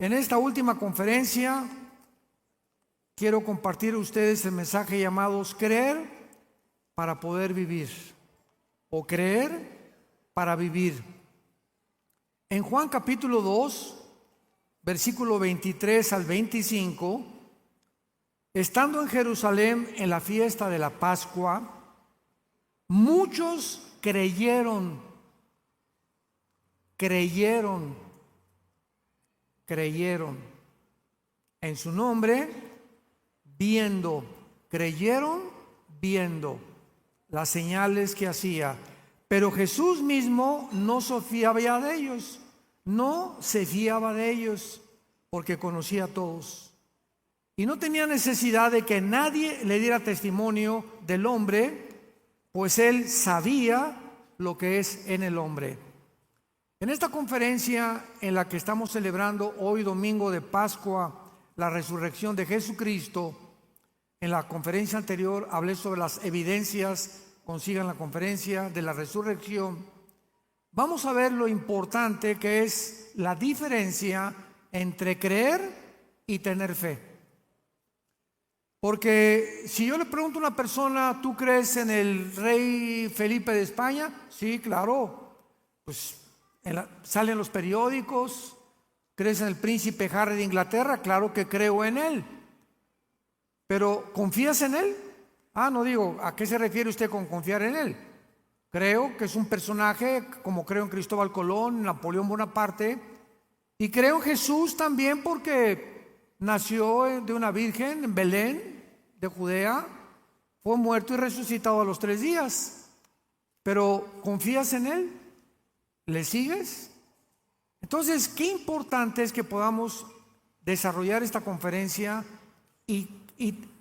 En esta última conferencia quiero compartir a ustedes el mensaje llamado creer para poder vivir o creer para vivir. En Juan capítulo 2, versículo 23 al 25, estando en Jerusalén en la fiesta de la Pascua, muchos creyeron en su nombre, creyeron viendo las señales que hacía. Pero Jesús mismo no se fiaba de ellos, porque conocía a todos. Y no tenía necesidad de que nadie le diera testimonio del hombre, pues él sabía lo que es en el hombre. En esta conferencia en la que estamos celebrando hoy, domingo de Pascua, la resurrección de Jesucristo, en la conferencia anterior hablé sobre las evidencias, consigan la conferencia de la resurrección. Vamos a ver lo importante que es la diferencia entre creer y tener fe. Porque si yo le pregunto a una persona, ¿tú crees en el rey Felipe de España? Sí, claro. Pues salen los periódicos. ¿Crees en el príncipe Harry de Inglaterra? Claro que creo en él. Pero ¿confías en él? No digo, ¿a qué se refiere usted con confiar en él? Creo que es un personaje, como creo en Cristóbal Colón, Napoleón Bonaparte, y creo en Jesús también porque nació de una virgen en Belén, de Judea, fue muerto y resucitado a los 3 días. Pero ¿confías en él? ¿Le sigues? Entonces, qué importante es que podamos desarrollar esta conferencia y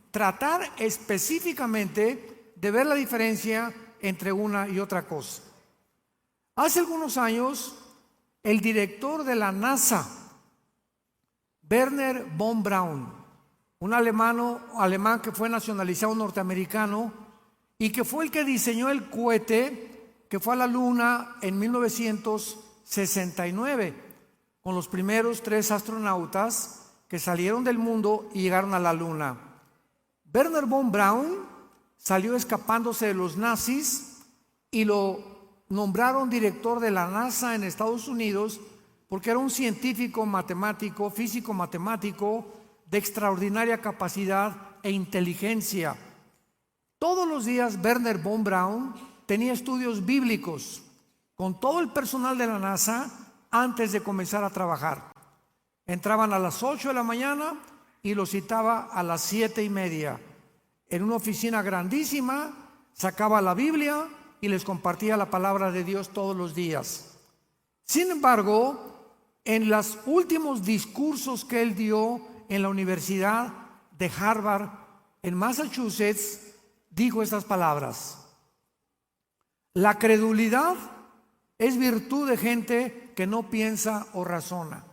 tratar específicamente de ver la diferencia entre una y otra cosa. Hace algunos años, el director de la NASA, Wernher von Braun, un alemán que fue nacionalizado norteamericano y que fue el que diseñó el cohete que fue a la Luna en 1969, con los primeros 3 astronautas que salieron del mundo y llegaron a la Luna. Wernher von Braun salió escapándose de los nazis y lo nombraron director de la NASA en Estados Unidos porque era un científico matemático, físico matemático de extraordinaria capacidad e inteligencia. Todos los días Wernher von Braun tenía estudios bíblicos con todo el personal de la NASA antes de comenzar a trabajar. Entraban a las 8 de la mañana y los citaba a las 7:30 en una oficina grandísima, sacaba la Biblia y les compartía la palabra de Dios todos los días. Sin embargo, en los últimos discursos que él dio en la Universidad de Harvard, en Massachusetts, dijo estas palabras: la credulidad es virtud de gente que no piensa o razona.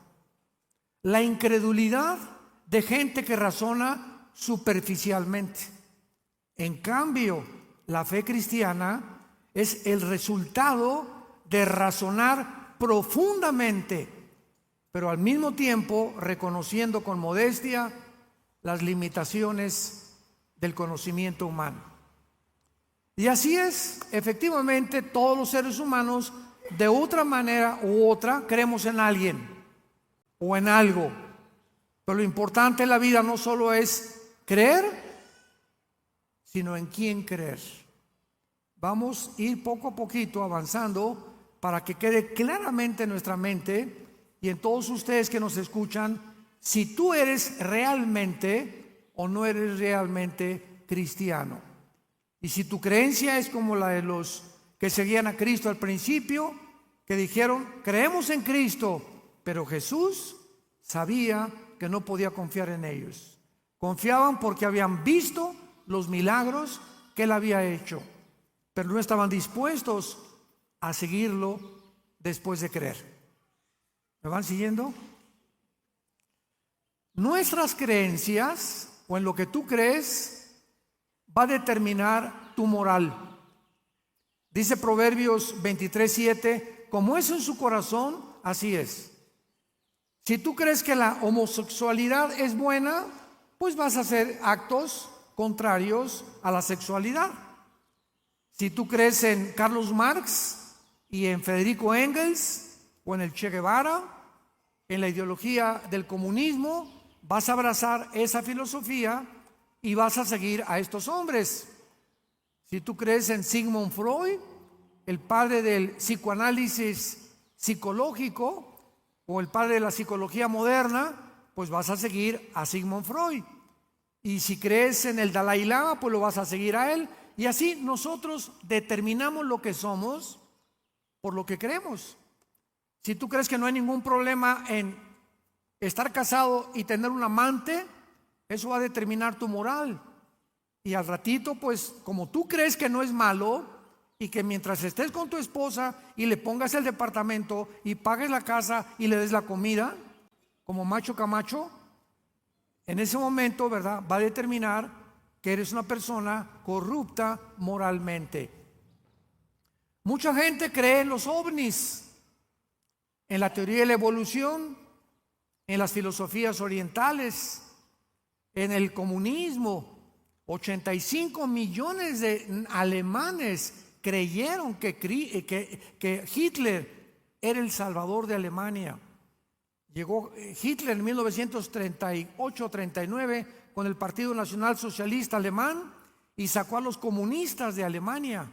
La incredulidad de gente que razona superficialmente. En cambio, la fe cristiana es el resultado de razonar profundamente, pero al mismo tiempo reconociendo con modestia las limitaciones del conocimiento humano. Y así es, efectivamente, todos los seres humanos, de otra manera u otra, creemos en alguien o en algo. Pero lo importante en la vida no solo es creer, sino en quién creer. Vamos a ir poco a poquito avanzando para que quede claramente en nuestra mente y en todos ustedes que nos escuchan, si tú eres realmente o no eres realmente cristiano. Y si tu creencia es como la de los que seguían a Cristo al principio, que dijeron, creemos en Cristo, pero Jesús sabía que no podía confiar en ellos. Confiaban porque habían visto los milagros que él había hecho, pero no estaban dispuestos a seguirlo después de creer. ¿Me van siguiendo? Nuestras creencias, o en lo que tú crees, va a determinar tu moral. Dice Proverbios 23:7, como es en su corazón, así es. Si tú crees que la homosexualidad es buena, pues vas a hacer actos contrarios a la sexualidad. Si tú crees en Carlos Marx y en Federico Engels o en el Che Guevara, en la ideología del comunismo, vas a abrazar esa filosofía y vas a seguir a estos hombres. Si tú crees en Sigmund Freud, el padre del psicoanálisis psicológico o el padre de la psicología moderna, pues vas a seguir a Sigmund Freud. Y si crees en el Dalai Lama, pues lo vas a seguir a él. Y así nosotros determinamos lo que somos por lo que creemos. Si tú crees que no hay ningún problema en estar casado y tener un amante, eso va a determinar tu moral. Y al ratito, pues como tú crees que no es malo y que mientras estés con tu esposa y le pongas el departamento y pagues la casa y le des la comida, como macho camacho, en ese momento, ¿verdad?, va a determinar que eres una persona corrupta moralmente. Mucha gente cree en los ovnis, en la teoría de la evolución, en las filosofías orientales, en el comunismo. 85 millones de alemanes creyeron que Hitler era el salvador de Alemania. Llegó Hitler en 1938-39 con el Partido Nacional Socialista Alemán y sacó a los comunistas de Alemania.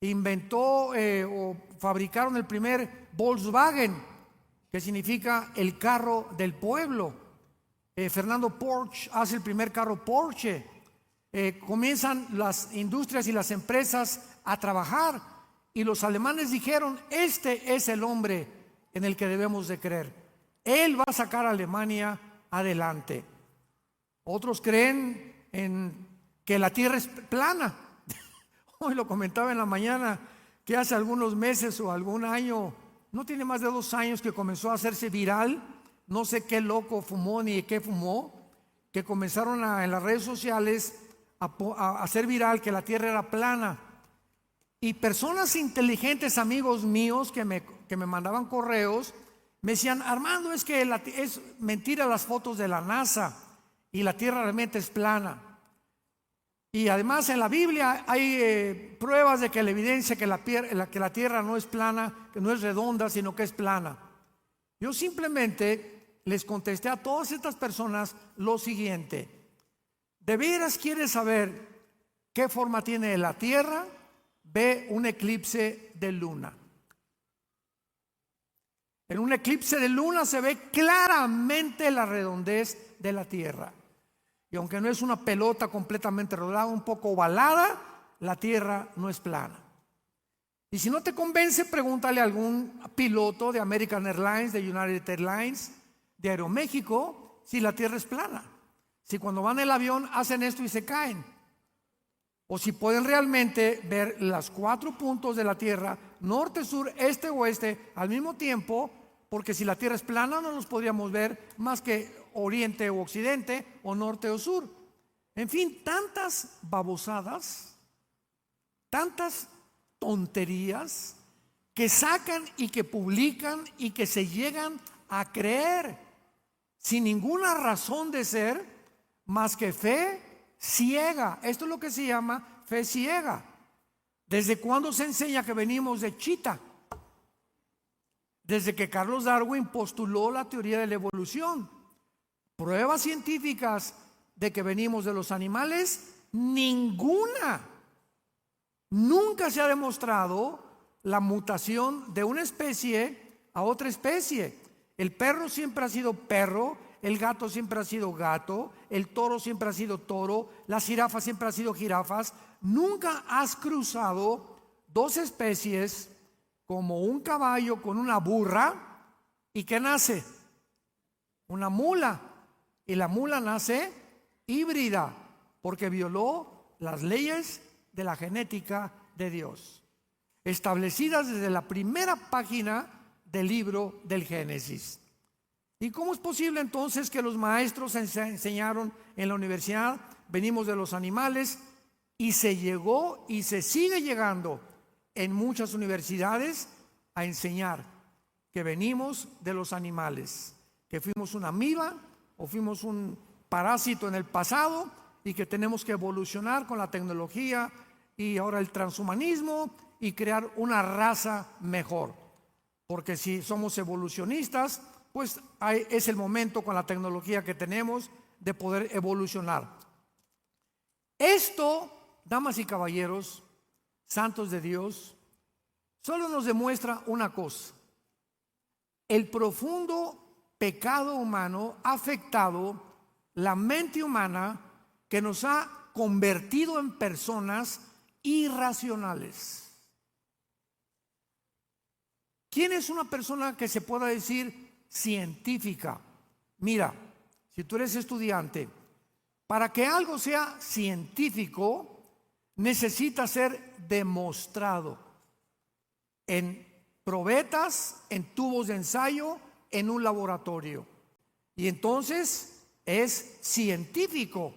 Inventó o fabricaron el primer Volkswagen, que significa el carro del pueblo. Fernando Porsche hace el primer carro Porsche. Comienzan las industrias y las empresas a trabajar y los alemanes dijeron: este es el hombre en el que debemos de creer. Él va a sacar a Alemania adelante. Otros creen en que la tierra es plana. Hoy lo comentaba en la mañana, que hace algunos meses o algún año, no tiene más de 2 años, que comenzó a hacerse viral. No sé qué loco fumó ni qué fumó, que comenzaron en las redes sociales a hacer viral que la tierra era plana. Y personas inteligentes, amigos míos, que me mandaban correos, me decían: Armando, es que es mentira las fotos de la NASA y la tierra realmente es plana. Y además en la Biblia hay pruebas de que la evidencia que la tierra no es plana, que no es redonda, sino que es plana. Yo simplemente les contesté a todas estas personas lo siguiente: ¿de veras quieres saber qué forma tiene la tierra? Ve un eclipse de luna. En un eclipse de luna se ve claramente la redondez de la tierra. Y aunque no es una pelota completamente rodada, un poco ovalada, la tierra no es plana. Y si no te convence, pregúntale a algún piloto de American Airlines, de United Airlines, de Aeroméxico, si la tierra es plana. Si cuando van en el avión hacen esto y se caen. O si pueden realmente ver los 4 puntos de la tierra, norte, sur, este, oeste, al mismo tiempo, porque si la tierra es plana no los podríamos ver más que oriente o occidente, o norte o sur. En fin, tantas babosadas, tantas tonterías que sacan y que publican y que se llegan a creer sin ninguna razón de ser más que fe ciega. Esto es lo que se llama fe ciega. ¿Desde cuándo se enseña que venimos de chita? Desde que Charles Darwin postuló la teoría de la evolución. Pruebas científicas de que venimos de los animales, ninguna. Nunca se ha demostrado la mutación de una especie a otra especie. El perro siempre ha sido perro, el gato siempre ha sido gato, el toro siempre ha sido toro, las jirafas siempre han sido jirafas. Nunca has cruzado 2 especies como un caballo con una burra. ¿Y qué nace? Una mula. Y la mula nace híbrida porque violó las leyes de la genética de Dios, establecidas desde la primera página del libro del Génesis. ¿Y cómo es posible entonces que los maestros enseñaron en la universidad: venimos de los animales? Y se llegó y se sigue llegando en muchas universidades a enseñar que venimos de los animales, que fuimos una amiba o fuimos un parásito en el pasado y que tenemos que evolucionar con la tecnología y ahora el transhumanismo y crear una raza mejor. Porque si somos evolucionistas, pues es el momento con la tecnología que tenemos de poder evolucionar. Esto, damas y caballeros, santos de Dios, solo nos demuestra una cosa: el profundo pecado humano ha afectado la mente humana, que nos ha convertido en personas irracionales. ¿Quién es una persona que se pueda decir científica? Mira, si tú eres estudiante, para que algo sea científico necesita ser demostrado en probetas, en tubos de ensayo, en un laboratorio. Y entonces es científico.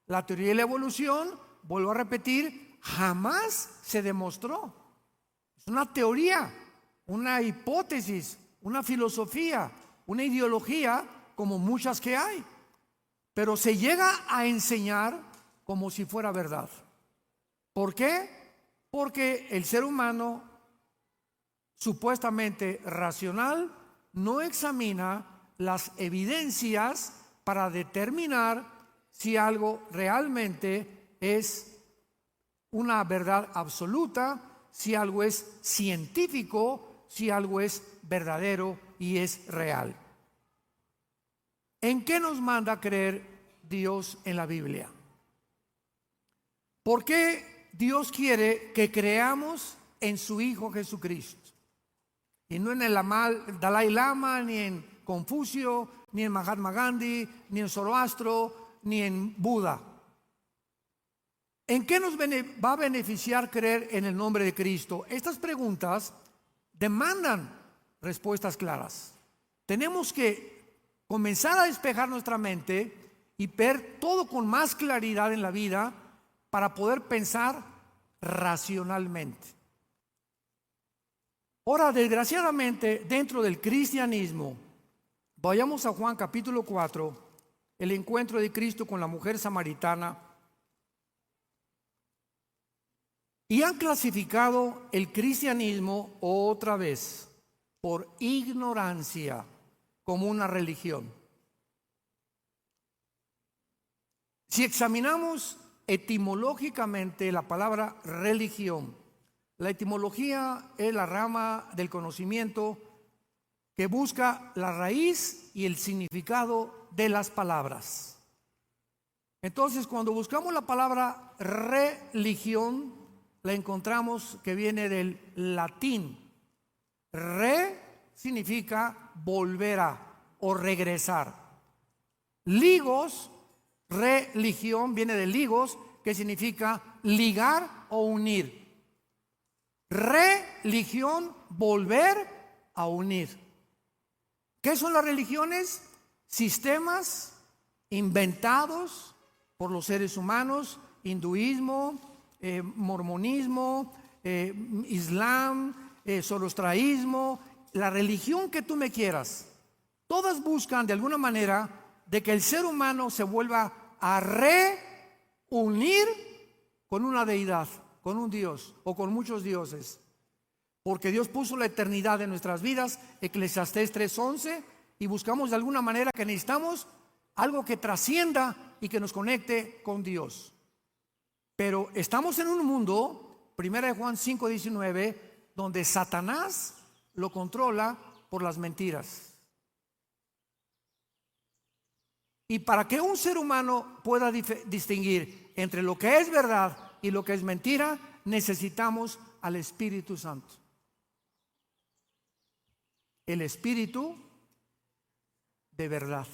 La teoría de la evolución, vuelvo a repetir, jamás se demostró. Es una teoría, una hipótesis, una filosofía, una ideología, como muchas que hay. Pero se llega a enseñar como si fuera verdad. ¿Por qué? Porque el ser humano, supuestamente racional, no examina las evidencias para determinar si algo realmente es una verdad absoluta, si algo es científico, si algo es verdadero y es real. ¿En qué nos manda creer Dios en la Biblia? ¿Por qué Dios quiere que creamos en su Hijo Jesucristo? Y no en el Dalai Lama, ni en Confucio, ni en Mahatma Gandhi, ni en Zoroastro, ni en Buda. ¿En qué nos va a beneficiar creer en el nombre de Cristo? Estas preguntas demandan respuestas claras. Tenemos que comenzar a despejar nuestra mente y ver todo con más claridad en la vida para poder pensar racionalmente. Ahora, desgraciadamente, dentro del cristianismo, vayamos a Juan capítulo 4, el encuentro de Cristo con la mujer samaritana, y han clasificado el cristianismo otra vez por ignorancia como una religión. Si examinamos etimológicamente la palabra religión, la etimología es la rama del conocimiento que busca la raíz y el significado de las palabras. Entonces, cuando buscamos la palabra religión, la encontramos que viene del latín. Re significa volver a o regresar. Ligos, religión, viene de ligos, que significa ligar o unir. Religión, volver a unir. ¿Qué son las religiones? Sistemas inventados por los seres humanos: hinduismo, mormonismo, islam, zoroastrianismo, la religión que tú me quieras. Todas buscan de alguna manera de que el ser humano se vuelva a reunir con una deidad, con un Dios o con muchos dioses. Porque Dios puso la eternidad en nuestras vidas, Eclesiastés 3:11, y buscamos de alguna manera que necesitamos algo que trascienda y que nos conecte con Dios. Pero estamos en un mundo, 1 Juan 5:19, donde Satanás lo controla por las mentiras. Y para que un ser humano pueda distinguir entre lo que es verdad y lo que es mentira, necesitamos al Espíritu Santo. El Espíritu de verdad.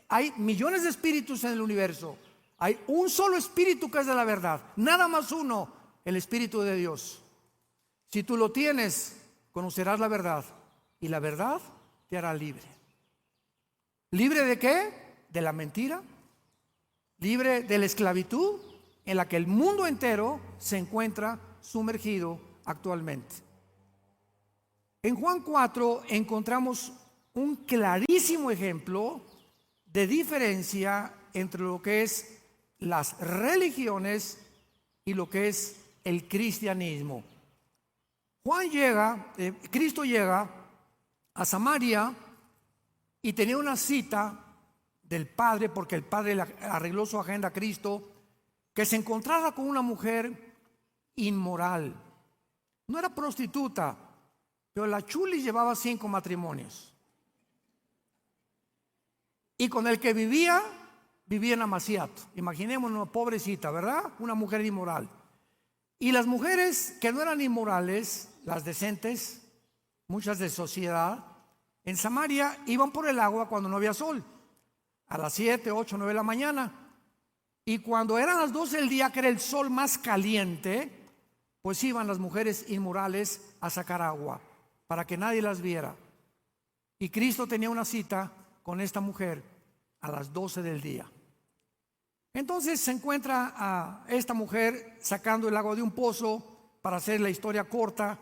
Hay millones de espíritus en el universo. Hay un solo espíritu que es de la verdad, nada más uno, el Espíritu de Dios. Si tú lo tienes, conocerás la verdad y la verdad te hará libre. ¿Libre de qué? De la mentira. Libre de la esclavitud en la que el mundo entero se encuentra sumergido actualmente. En Juan 4 encontramos un clarísimo ejemplo de diferencia entre lo que es las religiones y lo que es el cristianismo. Cristo llega a Samaria y tenía una cita del Padre, porque el Padre le arregló su agenda a Cristo, que se encontrara con una mujer inmoral. No era prostituta, pero la Chulis llevaba 5 matrimonios. Y con el que vivía en Amaciato. Imaginémonos, pobrecita, ¿verdad? Una mujer inmoral. Y las mujeres que no eran inmorales, las decentes, muchas de sociedad, en Samaria iban por el agua cuando no había sol, a las 7, 8, 9 de la mañana. Y cuando eran las 12 del día, que era el sol más caliente, pues iban las mujeres inmorales a sacar agua, para que nadie las viera. Y Cristo tenía una cita con esta mujer a las 12 del día. Entonces se encuentra a esta mujer sacando el agua de un pozo, para hacer la historia corta,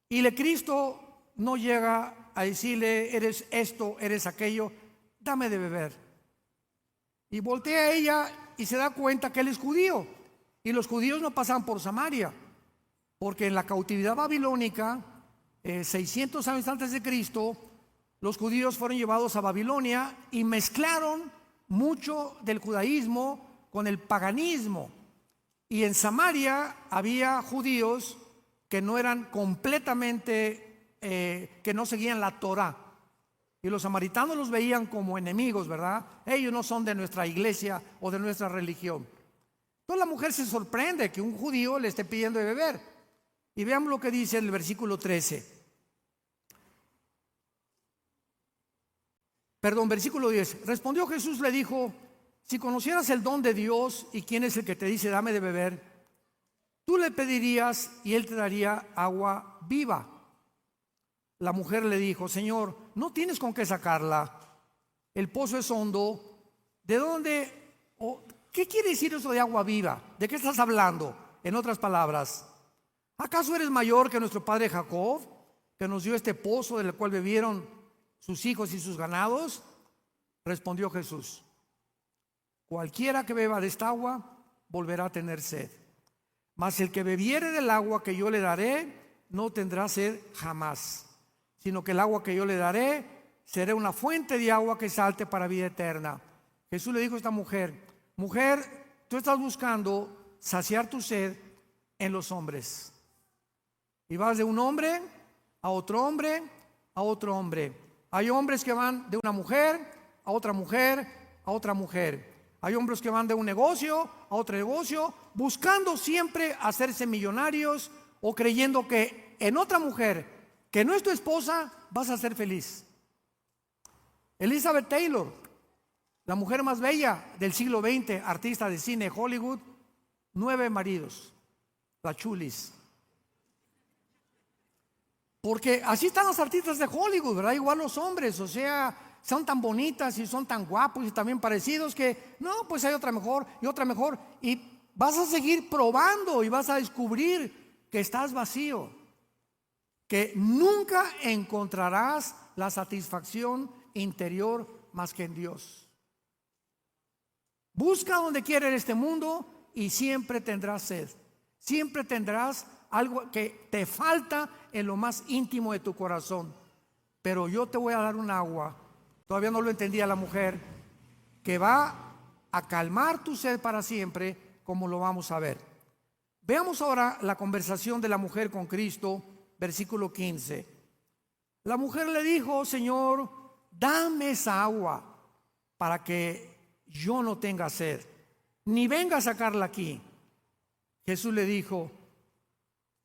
y Cristo no llega a decirle: eres esto, eres aquello, dame de beber. Y voltea a ella y se da cuenta que él es judío, y los judíos no pasan por Samaria, porque en la cautividad babilónica, 600 años antes de Cristo, los judíos fueron llevados a Babilonia y mezclaron mucho del judaísmo con el paganismo. Y en Samaria había judíos que no eran completamente, que no seguían la Torá. Y los samaritanos los veían como enemigos, ¿verdad? Ellos no son de nuestra iglesia o de nuestra religión. Entonces la mujer se sorprende que un judío le esté pidiendo de beber. Y veamos lo que dice el versículo 13. Versículo 10. Respondió Jesús, le dijo: si conocieras el don de Dios y quién es el que te dice dame de beber, tú le pedirías y él te daría agua viva. La mujer le dijo: Señor, no tienes con qué sacarla, el pozo es hondo. ¿De dónde? ¿Qué quiere decir eso de agua viva? ¿De qué estás hablando? En otras palabras, ¿acaso eres mayor que nuestro padre Jacob, que nos dio este pozo del cual bebieron sus hijos y sus ganados? Respondió Jesús: cualquiera que beba de esta agua volverá a tener sed, mas el que bebiere del agua que yo le daré no tendrá sed jamás, sino que el agua que yo le daré será una fuente de agua que salte para vida eterna. Jesús le dijo a esta mujer: mujer, tú estás buscando saciar tu sed en los hombres, y vas de un hombre a otro hombre a otro hombre. Hay hombres que van de una mujer a otra mujer a otra mujer. Hay hombres que van de un negocio a otro negocio, buscando siempre hacerse millonarios, o creyendo que en otra mujer que no es tu esposa vas a ser feliz. Elizabeth Taylor, la mujer más bella del siglo XX, artista de cine Hollywood, 9 maridos, la Chulis. Porque así están los artistas de Hollywood, ¿verdad? Igual los hombres, o sea, son tan bonitas y son tan guapos y también parecidos que no, pues hay otra mejor y otra mejor. Y vas a seguir probando y vas a descubrir que estás vacío, que nunca encontrarás la satisfacción interior más que en Dios. Busca donde quiera en este mundo y siempre tendrás sed, siempre tendrás algo que te falta en lo más íntimo de tu corazón. Pero yo te voy a dar un agua, todavía no lo entendía la mujer, que va a calmar tu sed para siempre, como lo vamos a ver. Veamos ahora la conversación de la mujer con Cristo, versículo 15. La mujer le dijo: Señor, dame esa agua para que yo no tenga sed, ni venga a sacarla aquí. Jesús le dijo: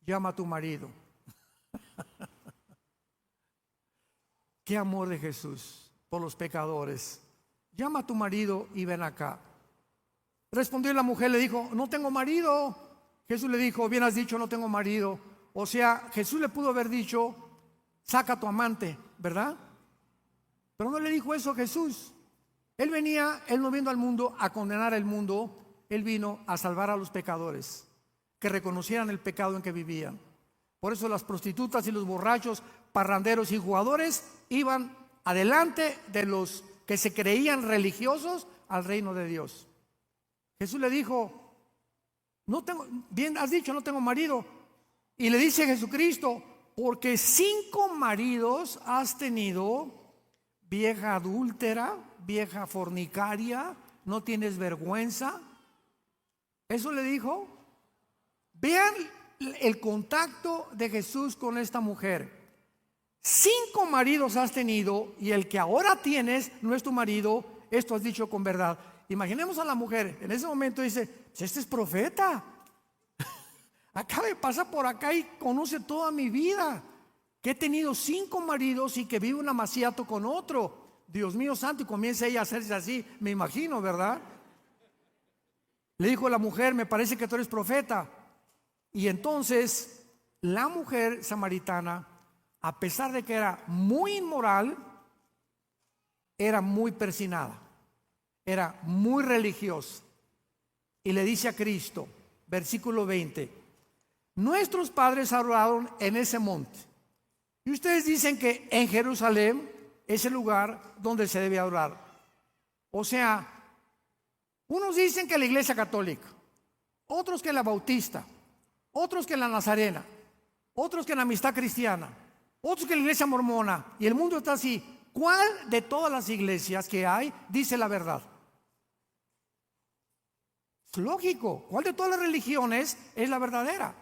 llama a tu marido. Qué amor de Jesús por los pecadores. Llama a tu marido y ven acá. Respondió la mujer, le dijo: no tengo marido. Jesús le dijo: bien has dicho, no tengo marido. O sea, Jesús le pudo haber dicho: saca a tu amante, ¿verdad? Pero no le dijo eso a Jesús. Él no vino al mundo a condenar al mundo, él vino a salvar a los pecadores, que reconocieran el pecado en que vivían. Por eso las prostitutas y los borrachos, parranderos y jugadores iban adelante de los que se creían religiosos al reino de Dios. Jesús le dijo, no tengo, bien has dicho, no tengo marido. Y le dice Jesucristo, porque 5 maridos has tenido, vieja adúltera, vieja fornicaria, no tienes vergüenza. Eso le dijo. Vean el contacto de Jesús con esta mujer. 5 maridos has tenido y el que ahora tienes no es tu marido, esto has dicho con verdad. Imaginemos a la mujer, en ese momento dice, este es profeta. Acaba de pasar por acá y conoce toda mi vida. Que he tenido 5 maridos y que vive un amaciato con otro. Dios mío santo, y comienza ella a hacerse así, me imagino, ¿verdad? Le dijo la mujer, me parece que tú eres profeta. Y entonces la mujer samaritana, a pesar de que era muy inmoral, era muy persinada, era muy religiosa. Y le dice a Cristo, versículo 20, nuestros padres adoraron en ese monte. Y ustedes dicen que en Jerusalén es el lugar donde se debe adorar. O sea, unos dicen que la iglesia católica, otros que la bautista, otros que la nazarena, otros que la amistad cristiana, otros que la iglesia mormona. Y el mundo está así. ¿Cuál de todas las iglesias que hay dice la verdad? Es lógico. ¿Cuál de todas las religiones es la verdadera?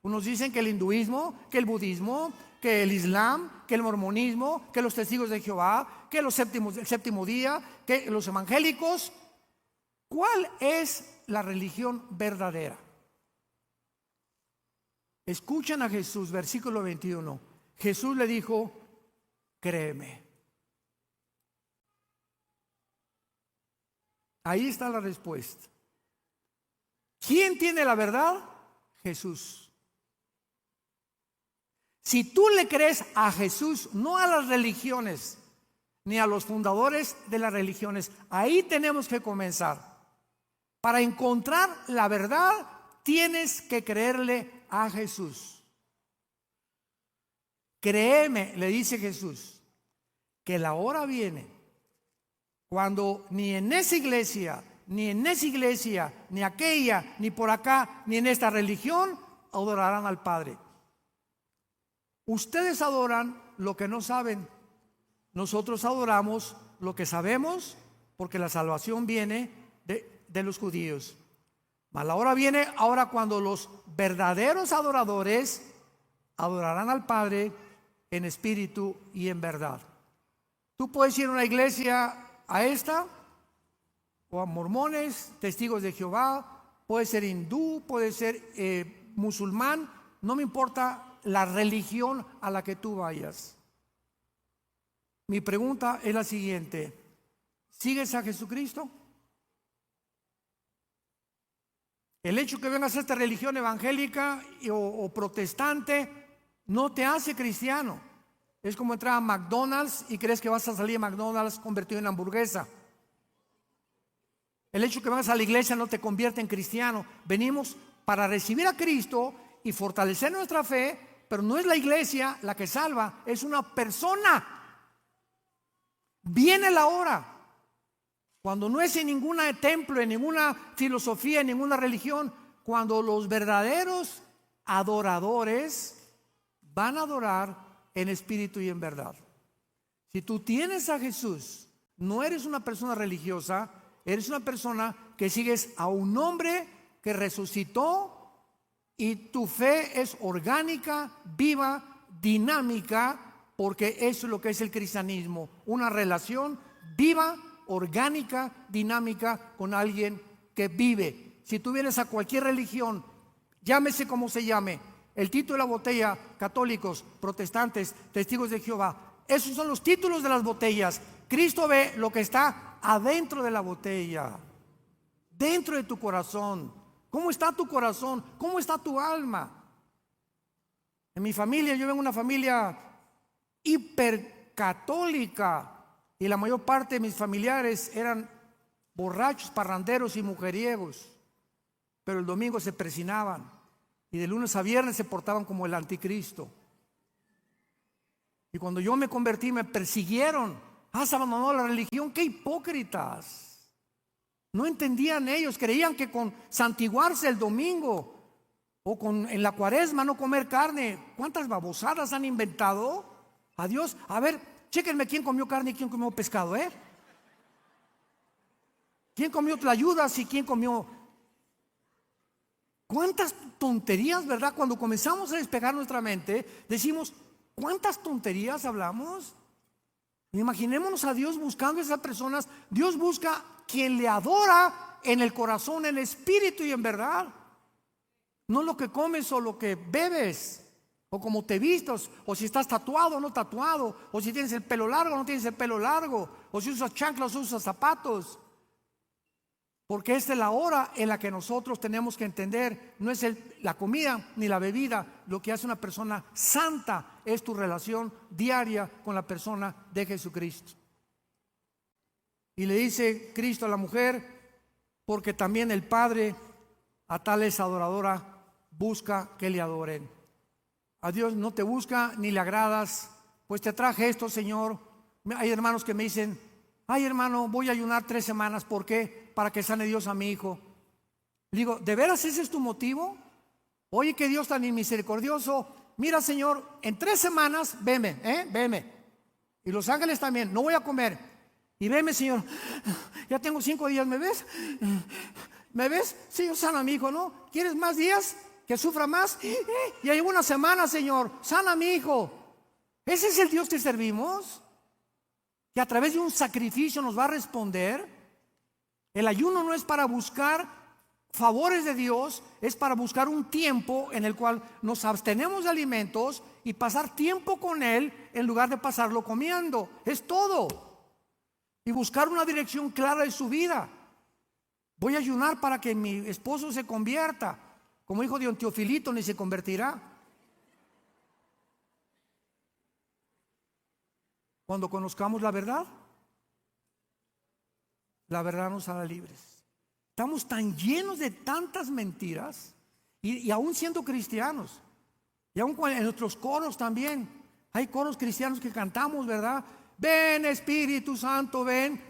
Unos dicen que el hinduismo, que el budismo, que el islam, que el mormonismo, que los testigos de Jehová, que el séptimo día, que los evangélicos. ¿Cuál es la religión verdadera? Escuchen a Jesús, versículo 21. Jesús le dijo, créeme. Ahí está la respuesta. ¿Quién tiene la verdad? Jesús. Si tú le crees a Jesús, no a las religiones, ni a los fundadores de las religiones, ahí tenemos que comenzar. Para encontrar la verdad, tienes que creerle a Jesús. Créeme, le dice Jesús, que la hora viene cuando ni en esa iglesia, ni en esa iglesia, ni aquella, ni por acá, ni en esta religión adorarán al Padre. Ustedes adoran lo que no saben. Nosotros adoramos lo que sabemos, porque la salvación viene de los judíos. Mas la hora viene ahora cuando los verdaderos adoradores adorarán al Padre en espíritu y en verdad. Tú puedes ir a una iglesia, a esta, o a mormones, testigos de Jehová, puede ser hindú, puede ser musulmán, no me importa la religión a la que tú vayas. Mi pregunta es la siguiente: ¿sigues a Jesucristo? El hecho que vengas a esta religión evangélica o protestante no te hace cristiano. Es como entrar a McDonald's y crees que vas a salir a McDonald's convertido en hamburguesa. El hecho que vengas a la iglesia no te convierte en cristiano. Venimos para recibir a Cristo y fortalecer nuestra fe, pero no es la iglesia la que salva, es una persona. Viene la hora cuando no es en ningún templo, en ninguna filosofía, en ninguna religión, cuando los verdaderos adoradores van a adorar en espíritu y en verdad. Si tú tienes a Jesús, no eres una persona religiosa, eres una persona que sigues a un hombre que resucitó, y tu fe es orgánica, viva, dinámica, porque eso es lo que es el cristianismo, una relación viva, orgánica, dinámica con alguien que vive. Si tú vienes a cualquier religión, llámese como se llame, el título de la botella, católicos, protestantes, testigos de Jehová, esos son los títulos de las botellas. Cristo ve lo que está adentro de la botella, dentro de tu corazón. ¿Cómo está tu corazón? ¿Cómo está tu alma? En mi familia, yo vengo de una familia hipercatólica, y la mayor parte de mis familiares eran borrachos, parranderos y mujeriegos, pero el domingo se persinaban y de lunes a viernes se portaban como el anticristo. Y cuando yo me convertí, me persiguieron Has abandonado la religión. ¡Qué hipócritas! No entendían ellos, creían que con santiguarse el domingo o en la cuaresma no comer carne. ¿Cuántas babosadas han inventado? A Dios, a ver, chéquenme quién comió carne y quién comió pescado, ¿eh? ¿Quién comió tlayudas y quién comió? ¿Cuántas tonterías, verdad? Cuando comenzamos a despegar nuestra mente, decimos, ¿cuántas tonterías hablamos? Imaginémonos a Dios buscando a esas personas. Dios busca quien le adora en el corazón, en espíritu y en verdad. No lo que comes o lo que bebes, o como te vistas, o si estás tatuado o no tatuado, o si tienes el pelo largo o no tienes el pelo largo, o si usas chanclas o usas zapatos. Porque esta es la hora en la que nosotros tenemos que entender, no es la comida ni la bebida. Lo que hace una persona santa es tu relación diaria con la persona de Jesucristo. Y le dice Cristo a la mujer, porque también el Padre a tales adoradora busca que le adoren. A Dios no te busca ni le agradas. Pues te traje esto, Señor. Hay hermanos que me dicen, ay hermano, voy a ayunar 3 semanas. ¿Por qué? Para que sane Dios a mi hijo. Le digo, ¿de veras ese es tu motivo? Oye, que Dios tan misericordioso. Mira, Señor, en 3 semanas, veme, veme. Y los ángeles también, no voy a comer. Y veme, Señor, ya tengo 5 días, ¿me ves? ¿Me ves? Señor, sana a mi hijo, ¿no? ¿Quieres más días? ¿Que sufra más? Y hay 1 semana, Señor, sana a mi hijo. ¿Ese es el Dios que servimos? Que a través de un sacrificio nos va a responder. El ayuno no es para buscar favores de Dios, es para buscar un tiempo en el cual nos abstenemos de alimentos y pasar tiempo con Él en lugar de pasarlo comiendo. Es todo. Y buscar una dirección clara de su vida. Voy a ayunar para que mi esposo se convierta. Como hijo de un Teofilito, ni se convertirá. Cuando conozcamos la verdad nos hará libres. Estamos tan llenos de tantas mentiras y aún siendo cristianos, y aún en nuestros coros también hay coros cristianos que cantamos, ¿verdad? Ven Espíritu Santo, ven.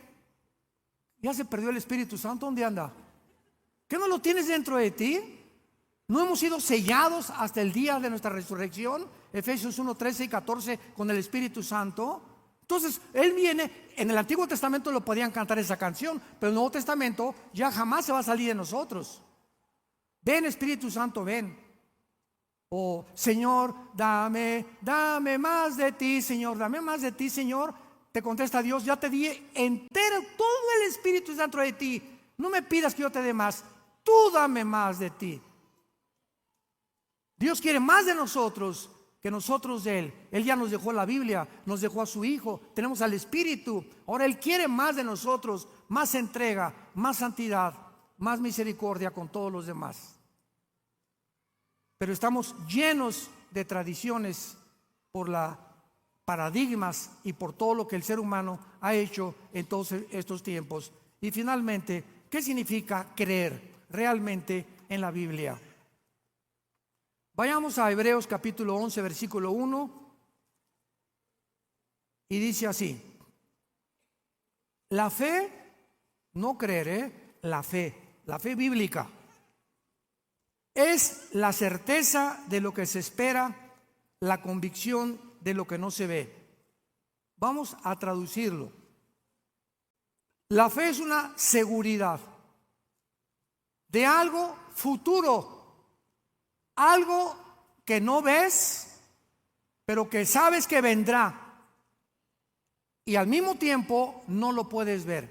Ya se perdió el Espíritu Santo. ¿Dónde anda? ¿Qué no lo tienes dentro de ti? ¿No hemos sido sellados hasta el día de nuestra resurrección? Efesios 1, 13 y 14 con el Espíritu Santo. Entonces, Él viene. En el Antiguo Testamento lo podían cantar esa canción, pero en el Nuevo Testamento ya jamás se va a salir de nosotros. Ven Espíritu Santo, ven. O Señor, dame más de ti, Señor, dame más de ti, Señor. Te contesta Dios, ya te di entero, todo el Espíritu es dentro de ti. No me pidas que yo te dé más, tú dame más de ti. Dios quiere más de nosotros que nosotros de Él. Él ya nos dejó la Biblia, nos dejó a su Hijo, tenemos al Espíritu. Ahora Él quiere más de nosotros, más entrega, más santidad, más misericordia con todos los demás. Pero estamos llenos de tradiciones por las paradigmas y por todo lo que el ser humano ha hecho en todos estos tiempos. Y finalmente, ¿qué significa creer realmente en la Biblia? Vayamos a Hebreos capítulo 11, versículo 1, y dice así: la fe, no creer, la fe bíblica, es la certeza de lo que se espera, la convicción de lo que no se ve. Vamos a traducirlo. La fe es una seguridad de algo futuro, algo que no ves, pero que sabes que vendrá, y al mismo tiempo no lo puedes ver.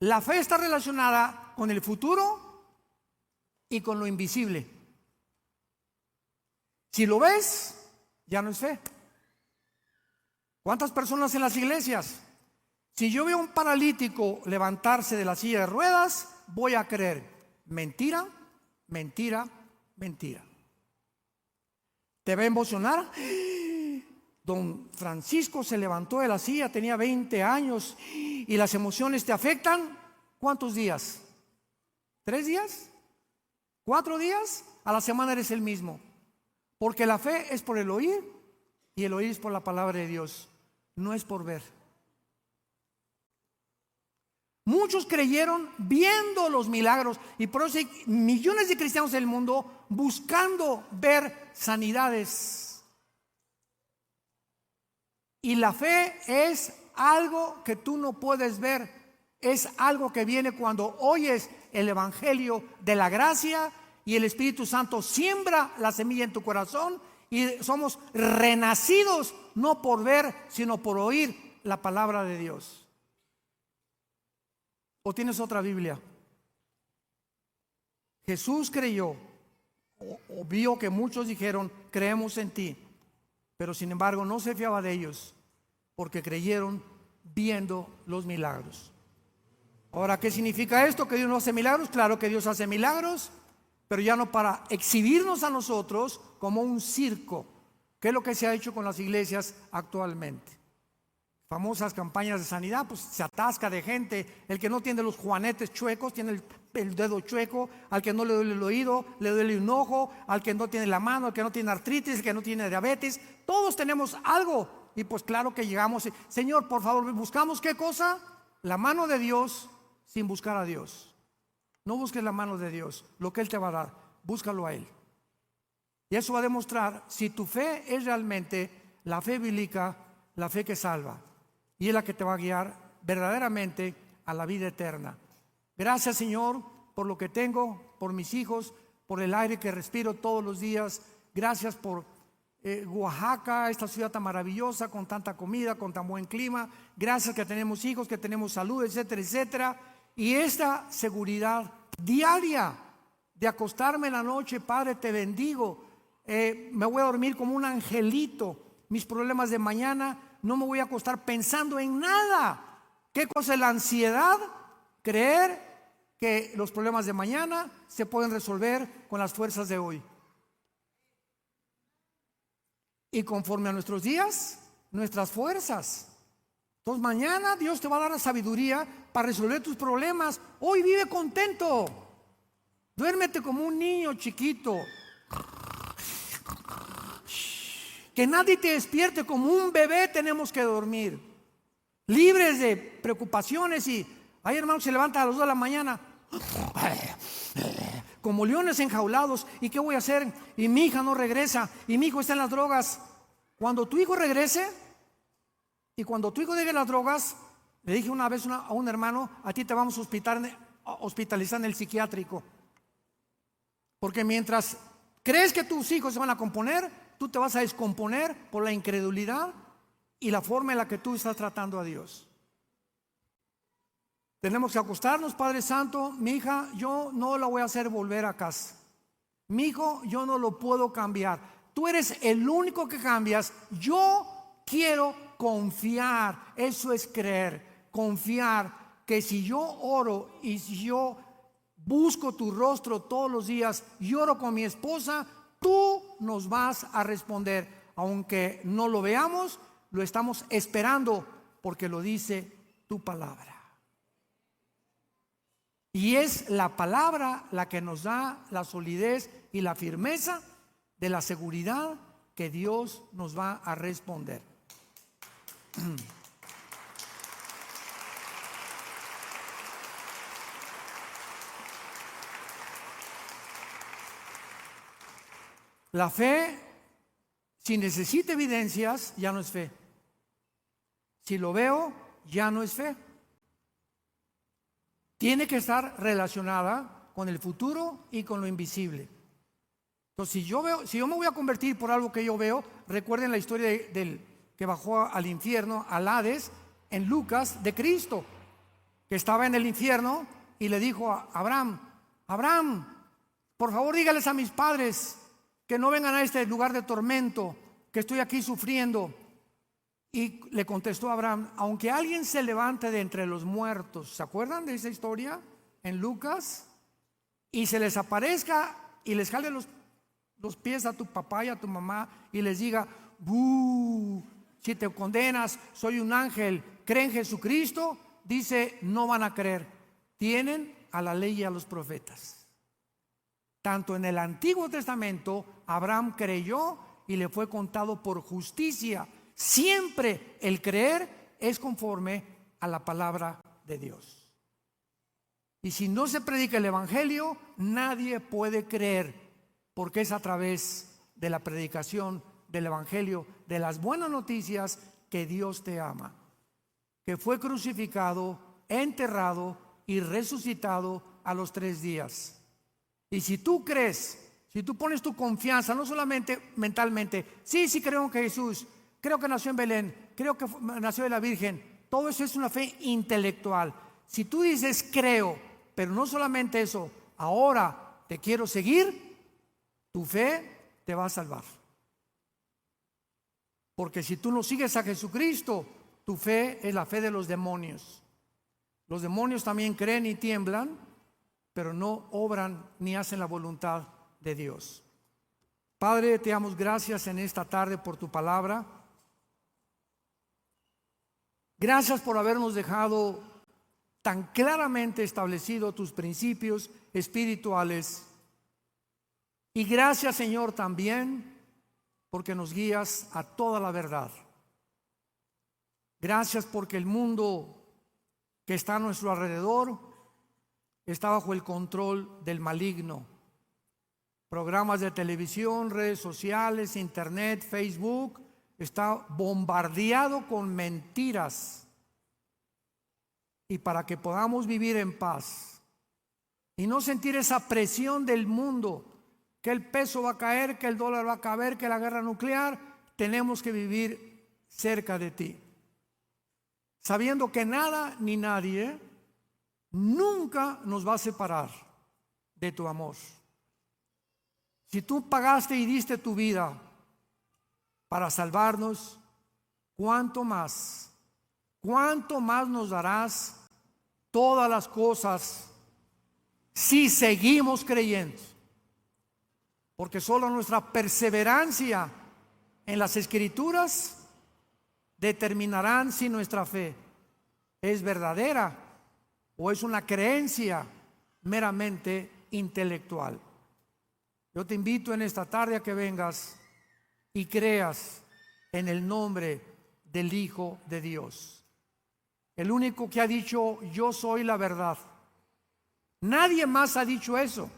La fe está relacionada con el futuro y con lo invisible. Si lo ves, ya no es fe. ¿Cuántas personas en las iglesias? Si yo veo a un paralítico levantarse de la silla de ruedas, voy a creer. Mentira, mentira, mentira. ¿Te va a emocionar? Don Francisco se levantó de la silla, tenía 20 años y las emociones te afectan. ¿Cuántos días? ¿3 días? ¿4 días? A la semana eres el mismo. Porque la fe es por el oír y el oír es por la palabra de Dios. No es por ver. Muchos creyeron viendo los milagros, y por eso hay millones de cristianos en el mundo buscando ver sanidades. Y la fe es algo que tú no puedes ver, es algo que viene cuando oyes el evangelio de la gracia y el Espíritu Santo siembra la semilla en tu corazón y somos renacidos no por ver, sino por oír la palabra de Dios. ¿O tienes otra Biblia? Jesús creyó o vio que muchos dijeron: creemos en ti, pero sin embargo no se fiaba de ellos porque creyeron viendo los milagros. Ahora, ¿qué significa esto? ¿Que Dios no hace milagros? Claro que Dios hace milagros, pero ya no para exhibirnos a nosotros como un circo, que es lo que se ha hecho con las iglesias actualmente. Famosas campañas de sanidad, pues se atasca de gente. El que no tiene los juanetes chuecos tiene el dedo chueco, al que no le duele el oído le duele un ojo, al que no tiene la mano, al que no tiene artritis, al que no tiene diabetes. Todos tenemos algo. Y pues claro que llegamos, Señor, por favor, buscamos ¿qué cosa? La mano de Dios sin buscar a Dios. No busques la mano de Dios, lo que Él te va a dar, búscalo a Él. Y eso va a demostrar si tu fe es realmente la fe bíblica, la fe que salva. Y es la que te va a guiar verdaderamente a la vida eterna. Gracias, Señor, por lo que tengo, por mis hijos, por el aire que respiro todos los días. Gracias por Oaxaca, esta ciudad tan maravillosa, con tanta comida, con tan buen clima. Gracias que tenemos hijos, que tenemos salud, etcétera, etcétera. Y esta seguridad diaria de acostarme en la noche, Padre, te bendigo. Me voy a dormir como un angelito. Mis problemas de mañana, no me voy a acostar pensando en nada. ¿Qué cosa es la ansiedad? Creer que los problemas de mañana se pueden resolver con las fuerzas de hoy. Y conforme a nuestros días, nuestras fuerzas. Entonces mañana Dios te va a dar la sabiduría para resolver tus problemas. Hoy vive contento. Duérmete como un niño chiquito. Que nadie te despierte, como un bebé tenemos que dormir. Libres de preocupaciones. Y hay hermanos que se levantan a las 2 de la mañana como leones enjaulados. ¿Y qué voy a hacer? Y mi hija no regresa, y mi hijo está en las drogas. Cuando tu hijo regrese, y cuando tu hijo deje las drogas, le dije una vez a un hermano: a ti te vamos a hospitalizar en el psiquiátrico. Porque mientras crees que tus hijos se van a componer, tú te vas a descomponer por la incredulidad y la forma en la que tú estás tratando a Dios. Tenemos que acostarnos, Padre Santo. Mi hija, yo no la voy a hacer volver a casa. Mi hijo, yo no lo puedo cambiar. Tú eres el único que cambias. Yo quiero confiar. Eso es creer. Confiar que si yo oro y si yo busco tu rostro todos los días, lloro con mi esposa, tú nos vas a responder. Aunque no lo veamos, lo estamos esperando porque lo dice tu palabra. Y es la palabra la que nos da la solidez y la firmeza de la seguridad que Dios nos va a responder. La fe, si necesita evidencias, ya no es fe. Si lo veo, ya no es fe. Tiene que estar relacionada con el futuro y con lo invisible. Entonces, si yo me voy a convertir por algo que yo veo, recuerden la historia del que bajó al infierno, al Hades, en Lucas, de Cristo, que estaba en el infierno y le dijo a Abraham: Abraham, por favor dígales a mis padres que no vengan a este lugar de tormento, que estoy aquí sufriendo. Y le contestó Abraham: aunque alguien se levante de entre los muertos, ¿se acuerdan de esa historia en Lucas? Y se les aparezca y les jale los pies a tu papá y a tu mamá y les diga: ¡buh! Si te condenas, soy un ángel, cree en Jesucristo. Dice: no van a creer. Tienen a la ley y a los profetas. Tanto en el Antiguo Testamento, Abraham creyó y le fue contado por justicia. Siempre el creer es conforme a la palabra de Dios. Y si no se predica el evangelio, nadie puede creer, porque es a través de la predicación del evangelio, de las buenas noticias, que Dios te ama, que fue crucificado, enterrado y resucitado a los 3 días. Y si tú crees, si tú pones tu confianza, no solamente mentalmente, sí creo que Jesús, creo que nació en Belén, creo que nació de la Virgen, todo eso es una fe intelectual. Si tú dices creo, pero no solamente eso, ahora te quiero seguir, tu fe te va a salvar. Porque si tú no sigues a Jesucristo, tu fe es la fe de los demonios. Los demonios también creen y tiemblan, pero no obran ni hacen la voluntad de Dios. Padre, te damos gracias en esta tarde por tu palabra. Gracias por habernos dejado tan claramente establecido tus principios espirituales. Y gracias, Señor, también porque nos guías a toda la verdad. Gracias porque el mundo que está a nuestro alrededor está bajo el control del maligno. Programas de televisión, redes sociales, internet, Facebook, está bombardeado con mentiras. Y para que podamos vivir en paz y no sentir esa presión del mundo, que el peso va a caer, que el dólar va a caer, que la guerra nuclear, tenemos que vivir cerca de ti, sabiendo que nada ni nadie nunca nos va a separar de tu amor. Si tú pagaste y diste tu vida para salvarnos, ¿cuánto más nos darás todas las cosas si seguimos creyendo? Porque solo nuestra perseverancia en las Escrituras determinarán si nuestra fe es verdadera o es una creencia meramente intelectual. Yo te invito en esta tarde a que vengas y creas en el nombre del Hijo de Dios, el único que ha dicho: yo soy la verdad. Nadie más ha dicho eso.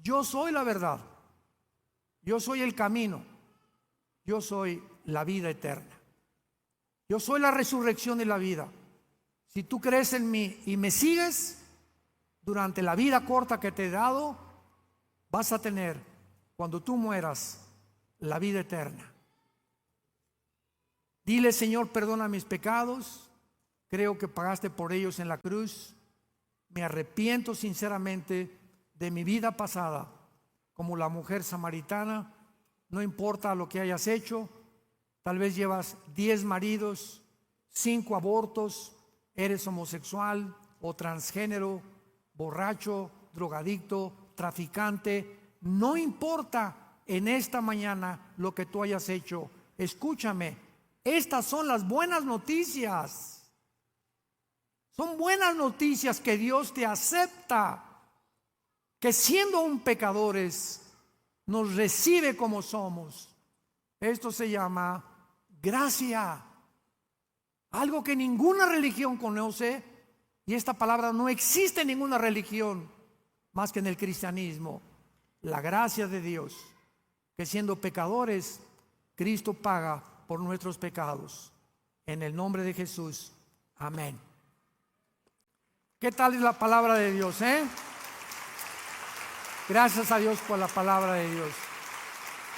Yo soy la verdad, yo soy el camino, yo soy la vida eterna, yo soy la resurrección y la vida. Si tú crees en mí y me sigues durante la vida corta que te he dado, vas a tener, cuando tú mueras, la vida eterna. Dile: Señor, perdona mis pecados, creo que pagaste por ellos en la cruz, me arrepiento sinceramente de mi vida pasada, como la mujer samaritana. No importa lo que hayas hecho, tal vez llevas 10 maridos, 5 abortos, eres homosexual o transgénero, borracho, drogadicto, traficante. No importa en esta mañana lo que tú hayas hecho. Escúchame, estas son las buenas noticias. Son buenas noticias que Dios te acepta, que siendo aún pecadores nos recibe como somos. Esto se llama gracia, algo que ninguna religión conoce, y esta palabra no existe en ninguna religión más que en el cristianismo. La gracia de Dios, que siendo pecadores, Cristo paga por nuestros pecados. En el nombre de Jesús, amén. ¿Qué tal es la palabra de Dios, Gracias a Dios por la palabra de Dios.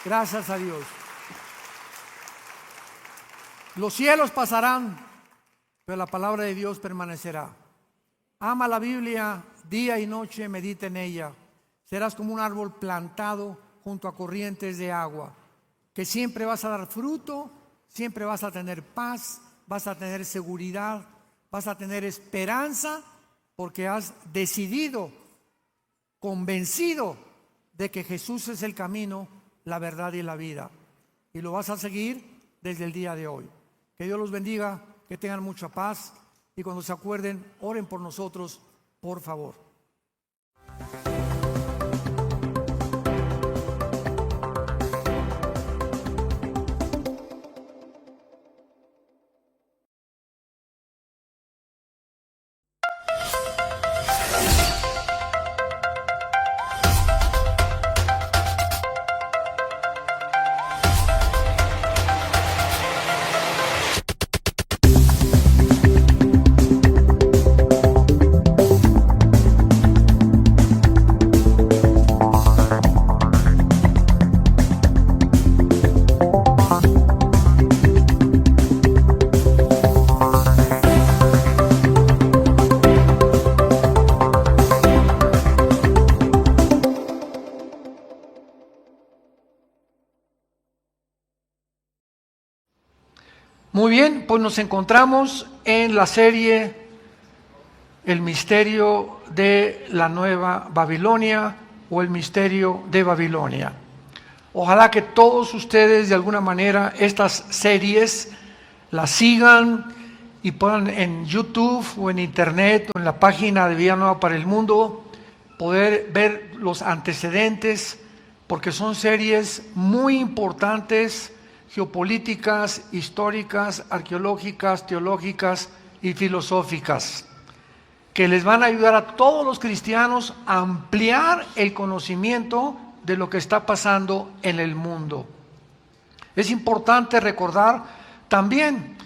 Gracias a Dios. Los cielos pasarán, pero la palabra de Dios permanecerá. Ama la Biblia día y noche, medita en ella. Serás como un árbol plantado junto a corrientes de agua, que siempre vas a dar fruto, siempre vas a tener paz, vas a tener seguridad, vas a tener esperanza, porque has decidido, convencido de que Jesús es el camino, la verdad y la vida. Y lo vas a seguir desde el día de hoy. Que Dios los bendiga, que tengan mucha paz, y cuando se acuerden, oren por nosotros, por favor. Muy bien, pues nos encontramos en la serie El misterio de la Nueva Babilonia o el misterio de Babilonia. Ojalá que todos ustedes de alguna manera estas series las sigan y puedan en YouTube o en Internet o en la página de Vida Nueva para el Mundo poder ver los antecedentes, porque son series muy importantes, geopolíticas, históricas, arqueológicas, teológicas y filosóficas, que les van a ayudar a todos los cristianos a ampliar el conocimiento de lo que está pasando en el mundo. Es importante recordar también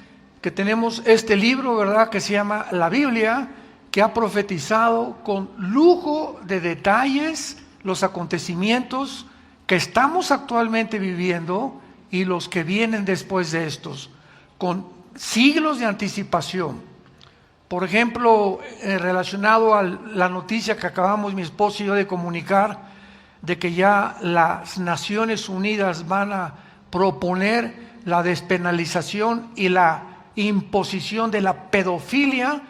que tenemos este libro, ¿verdad?, que se llama la Biblia, que ha profetizado con lujo de detalles los acontecimientos que estamos actualmente viviendo y los que vienen después de estos, con siglos de anticipación. Por ejemplo, relacionado a la noticia que acabamos mi esposo y yo de comunicar, de que ya las Naciones Unidas van a proponer la despenalización y la imposición de la pedofilia.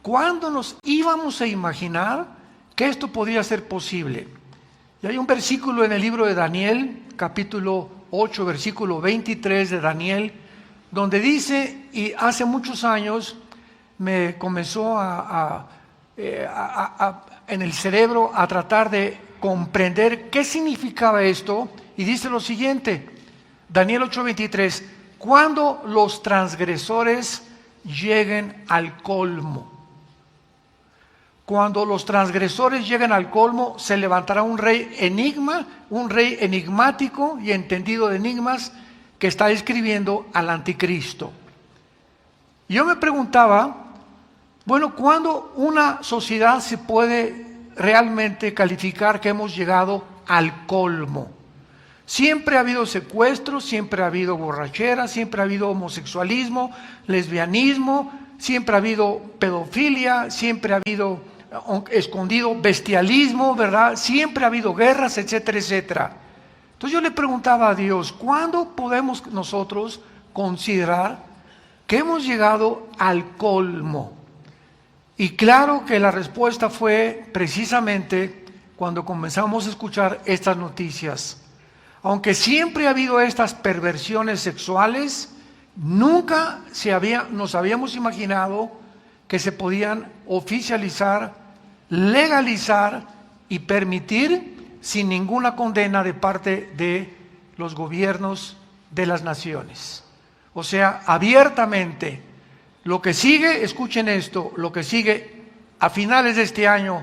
¿Cuándo nos íbamos a imaginar que esto podía ser posible? Y hay un versículo en el libro de Daniel, capítulo 8, versículo 23 de Daniel, donde dice, y hace muchos años me comenzó en el cerebro a tratar de comprender qué significaba esto, y dice lo siguiente, Daniel 8:23, cuando los transgresores lleguen al colmo. Cuando los transgresores lleguen al colmo, se levantará un rey enigmático y entendido de enigmas, que está escribiendo al anticristo. Yo me preguntaba, bueno, ¿cuándo una sociedad se puede realmente calificar que hemos llegado al colmo? Siempre ha habido secuestros, siempre ha habido borrachera, siempre ha habido homosexualismo, lesbianismo, siempre ha habido pedofilia, siempre ha habido escondido bestialismo, ¿verdad? Siempre ha habido guerras, etcétera, etcétera. Entonces yo le preguntaba a Dios, ¿cuándo podemos nosotros considerar que hemos llegado al colmo? Y claro que la respuesta fue precisamente cuando comenzamos a escuchar estas noticias. Aunque siempre ha habido estas perversiones sexuales, nunca nos habíamos imaginado que se podían oficializar, legalizar y permitir sin ninguna condena de parte de los gobiernos de las naciones. O sea, abiertamente. Lo que sigue, escuchen esto, lo que sigue a finales de este año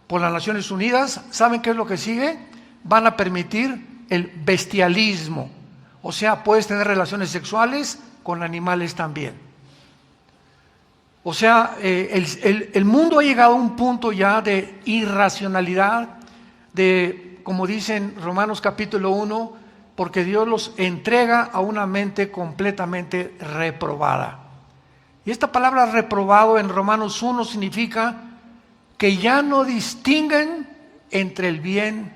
por las Naciones Unidas, ¿saben qué es lo que sigue? Van a permitir el bestialismo. O sea, puedes tener relaciones sexuales con animales también. O sea, el mundo ha llegado a un punto ya de irracionalidad, de, como dicen Romanos capítulo 1, porque Dios los entrega a una mente completamente reprobada. Y esta palabra reprobado en Romanos 1 significa que ya no distinguen entre el bien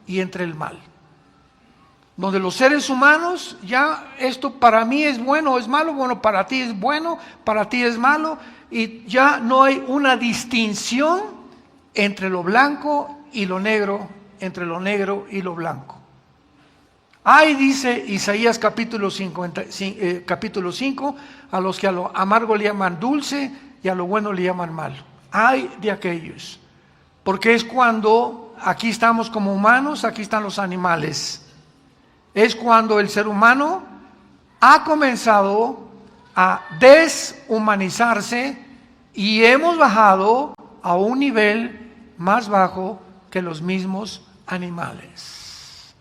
y entre el mal. Donde los seres humanos, ya esto para mí es bueno o es malo, bueno, para ti es bueno, para ti es malo, y ya no hay una distinción entre lo blanco y lo negro, entre lo negro y lo blanco. Ay, dice Isaías capítulo 5, a los que a lo amargo le llaman dulce y a lo bueno le llaman malo. Ay de aquellos, porque es cuando aquí estamos como humanos, aquí están los animales. Es cuando el ser humano ha comenzado a deshumanizarse y hemos bajado a un nivel más bajo que los mismos animales.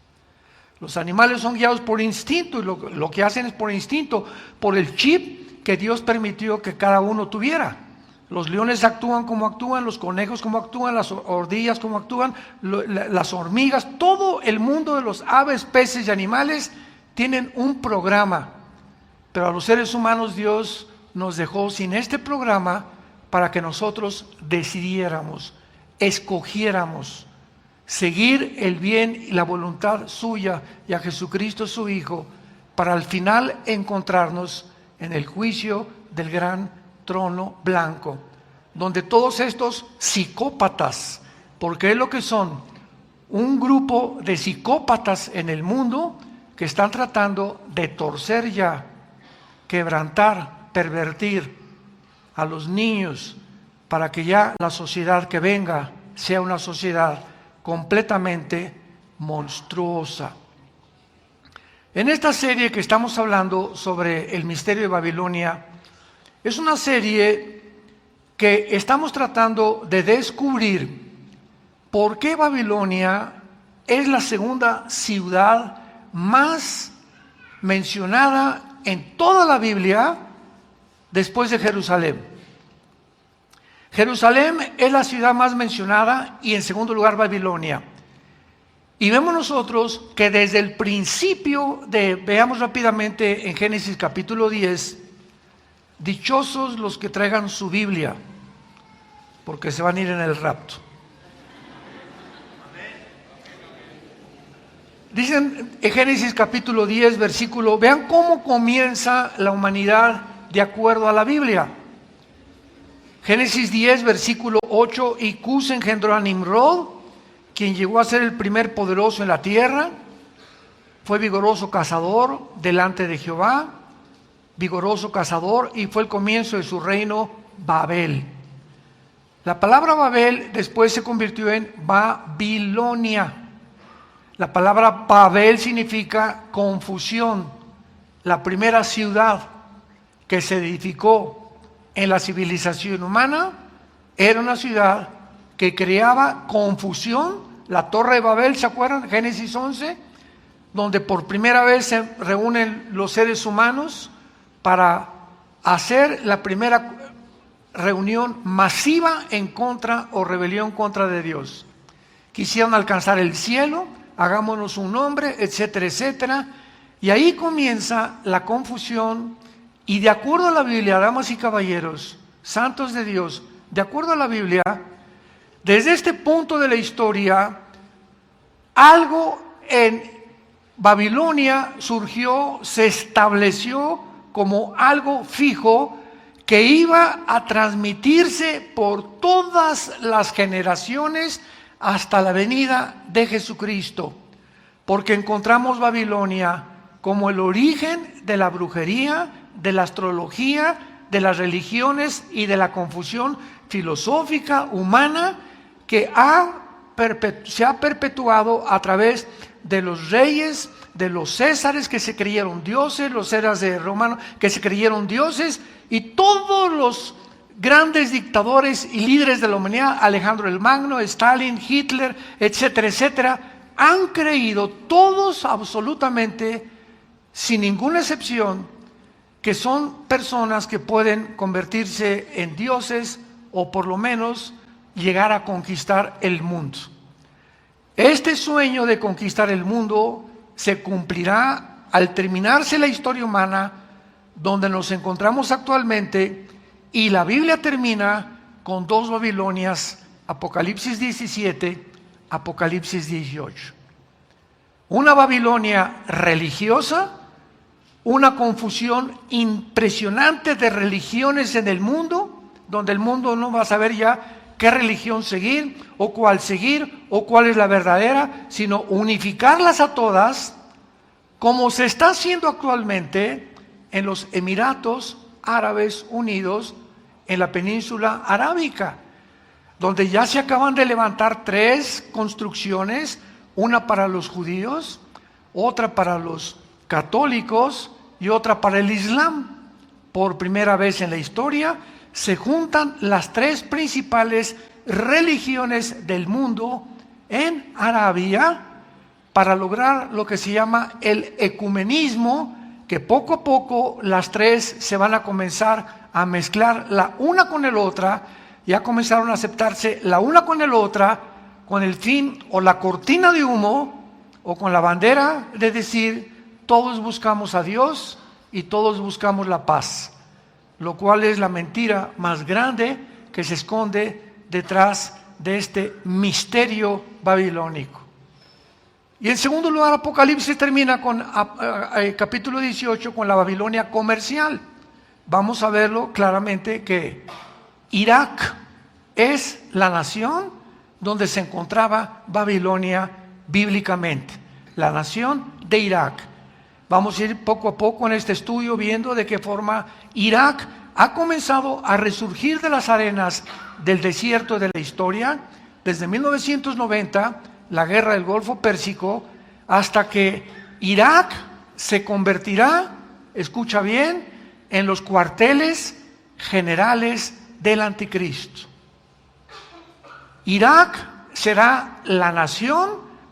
Los animales son guiados por instinto y lo que hacen es por instinto, por el chip que Dios permitió que cada uno tuviera. Los leones actúan como actúan, los conejos como actúan, las ardillas como actúan, las hormigas, todo el mundo de los aves, peces y animales tienen un programa. Pero a los seres humanos Dios nos dejó sin este programa para que nosotros decidiéramos, escogiéramos seguir el bien y la voluntad suya y a Jesucristo su Hijo, para al final encontrarnos en el juicio del gran trono blanco, donde todos estos psicópatas, porque es lo que son, un grupo de psicópatas en el mundo que están tratando de torcer ya, quebrantar, pervertir a los niños para que ya la sociedad que venga sea una sociedad completamente monstruosa. En esta serie que estamos hablando sobre el misterio de Babilonia, es una serie que estamos tratando de descubrir por qué Babilonia es la segunda ciudad más mencionada en toda la Biblia después de Jerusalén. Jerusalén es la ciudad más mencionada y en segundo lugar Babilonia. Y vemos nosotros que desde el principio veamos rápidamente en Génesis capítulo 10, dichosos los que traigan su Biblia, porque se van a ir en el rapto. Dicen en Génesis capítulo 10, versículo, vean cómo comienza la humanidad de acuerdo a la Biblia. Génesis 10, versículo 8, y Cus engendró a Nimrod, quien llegó a ser el primer poderoso en la tierra. Fue vigoroso cazador delante de Jehová, vigoroso cazador, y fue el comienzo de su reino Babel. La palabra Babel después se convirtió en Babilonia. La palabra Babel significa confusión. La primera ciudad que se edificó en la civilización humana era una ciudad que creaba confusión. La Torre de Babel, ¿se acuerdan? Génesis 11, donde por primera vez se reúnen los seres humanos para hacer la primera reunión masiva en contra o rebelión contra de Dios. Quisieron alcanzar el cielo, hagámonos un nombre, etcétera, etcétera. Y ahí comienza la confusión. Y de acuerdo a la Biblia, damas y caballeros, santos de Dios, de acuerdo a la Biblia, desde este punto de la historia, algo en Babilonia surgió, se estableció como algo fijo que iba a transmitirse por todas las generaciones hasta la venida de Jesucristo, porque encontramos Babilonia como el origen de la brujería, de la astrología, de las religiones y de la confusión filosófica humana que se ha perpetuado a través de los reyes, de los césares que se creyeron dioses, los césares romanos que se creyeron dioses, y todos los grandes dictadores y líderes de la humanidad, Alejandro el Magno, Stalin, Hitler, etcétera, etcétera, han creído todos absolutamente, sin ninguna excepción, que son personas que pueden convertirse en dioses o por lo menos llegar a conquistar el mundo. Este sueño de conquistar el mundo se cumplirá al terminarse la historia humana donde nos encontramos actualmente, y la Biblia termina con dos Babilonias, Apocalipsis 17, Apocalipsis 18. Una Babilonia religiosa, una confusión impresionante de religiones en el mundo, donde el mundo no va a saber ya qué religión seguir o cuál es la verdadera, sino unificarlas a todas, como se está haciendo actualmente en los Emiratos Árabes Unidos, en la península arábica, donde ya se acaban de levantar 3 construcciones, una para los judíos, otra para los católicos y otra para el Islam. Por primera vez en la historia se juntan las 3 principales religiones del mundo en Arabia para lograr lo que se llama el ecumenismo, que poco a poco las 3 se van a comenzar a mezclar la una con la otra. Ya comenzaron a aceptarse la una con la otra con el fin o la cortina de humo o con la bandera de decir todos buscamos a Dios y todos buscamos la paz, lo cual es la mentira más grande que se esconde detrás de este misterio babilónico. Y en segundo lugar, Apocalipsis termina con capítulo 18 con la Babilonia comercial. vamos a verlo claramente que Irak es la nación donde se encontraba Babilonia bíblicamente, la nación de Irak. Vamos a ir poco a poco en este estudio viendo de qué forma Irak ha comenzado a resurgir de las arenas del desierto de la historia desde 1990, la guerra del Golfo Pérsico, hasta que Irak se convertirá, escucha bien, en los cuarteles generales del anticristo. Irak será la nación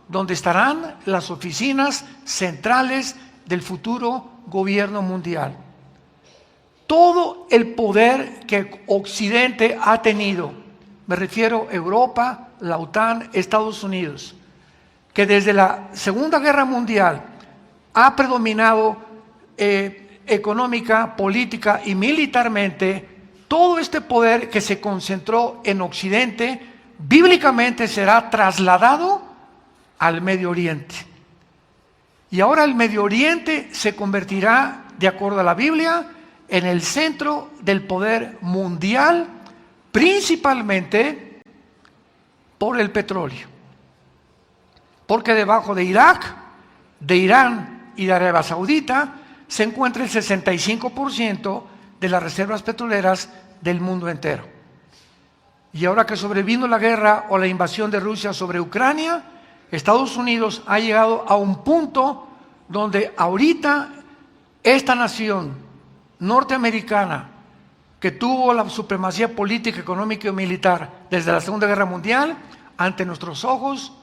donde estarán las oficinas centrales del futuro gobierno mundial. Todo el poder que Occidente ha tenido, me refiero a Europa, la OTAN, Estados Unidos, que desde la Segunda Guerra Mundial ha predominado económica, política y militarmente, todo este poder que se concentró en Occidente, bíblicamente será trasladado al Medio Oriente. Y ahora el Medio Oriente se convertirá, de acuerdo a la Biblia, en el centro del poder mundial, principalmente por el petróleo. Porque debajo de Irak, de Irán y de Arabia Saudita se encuentra el 65% de las reservas petroleras del mundo entero. Y ahora que sobrevino la guerra o la invasión de Rusia sobre Ucrania, Estados Unidos ha llegado a un punto donde ahorita esta nación norteamericana, que tuvo la supremacía política, económica y militar desde la Segunda Guerra Mundial, ante nuestros ojos,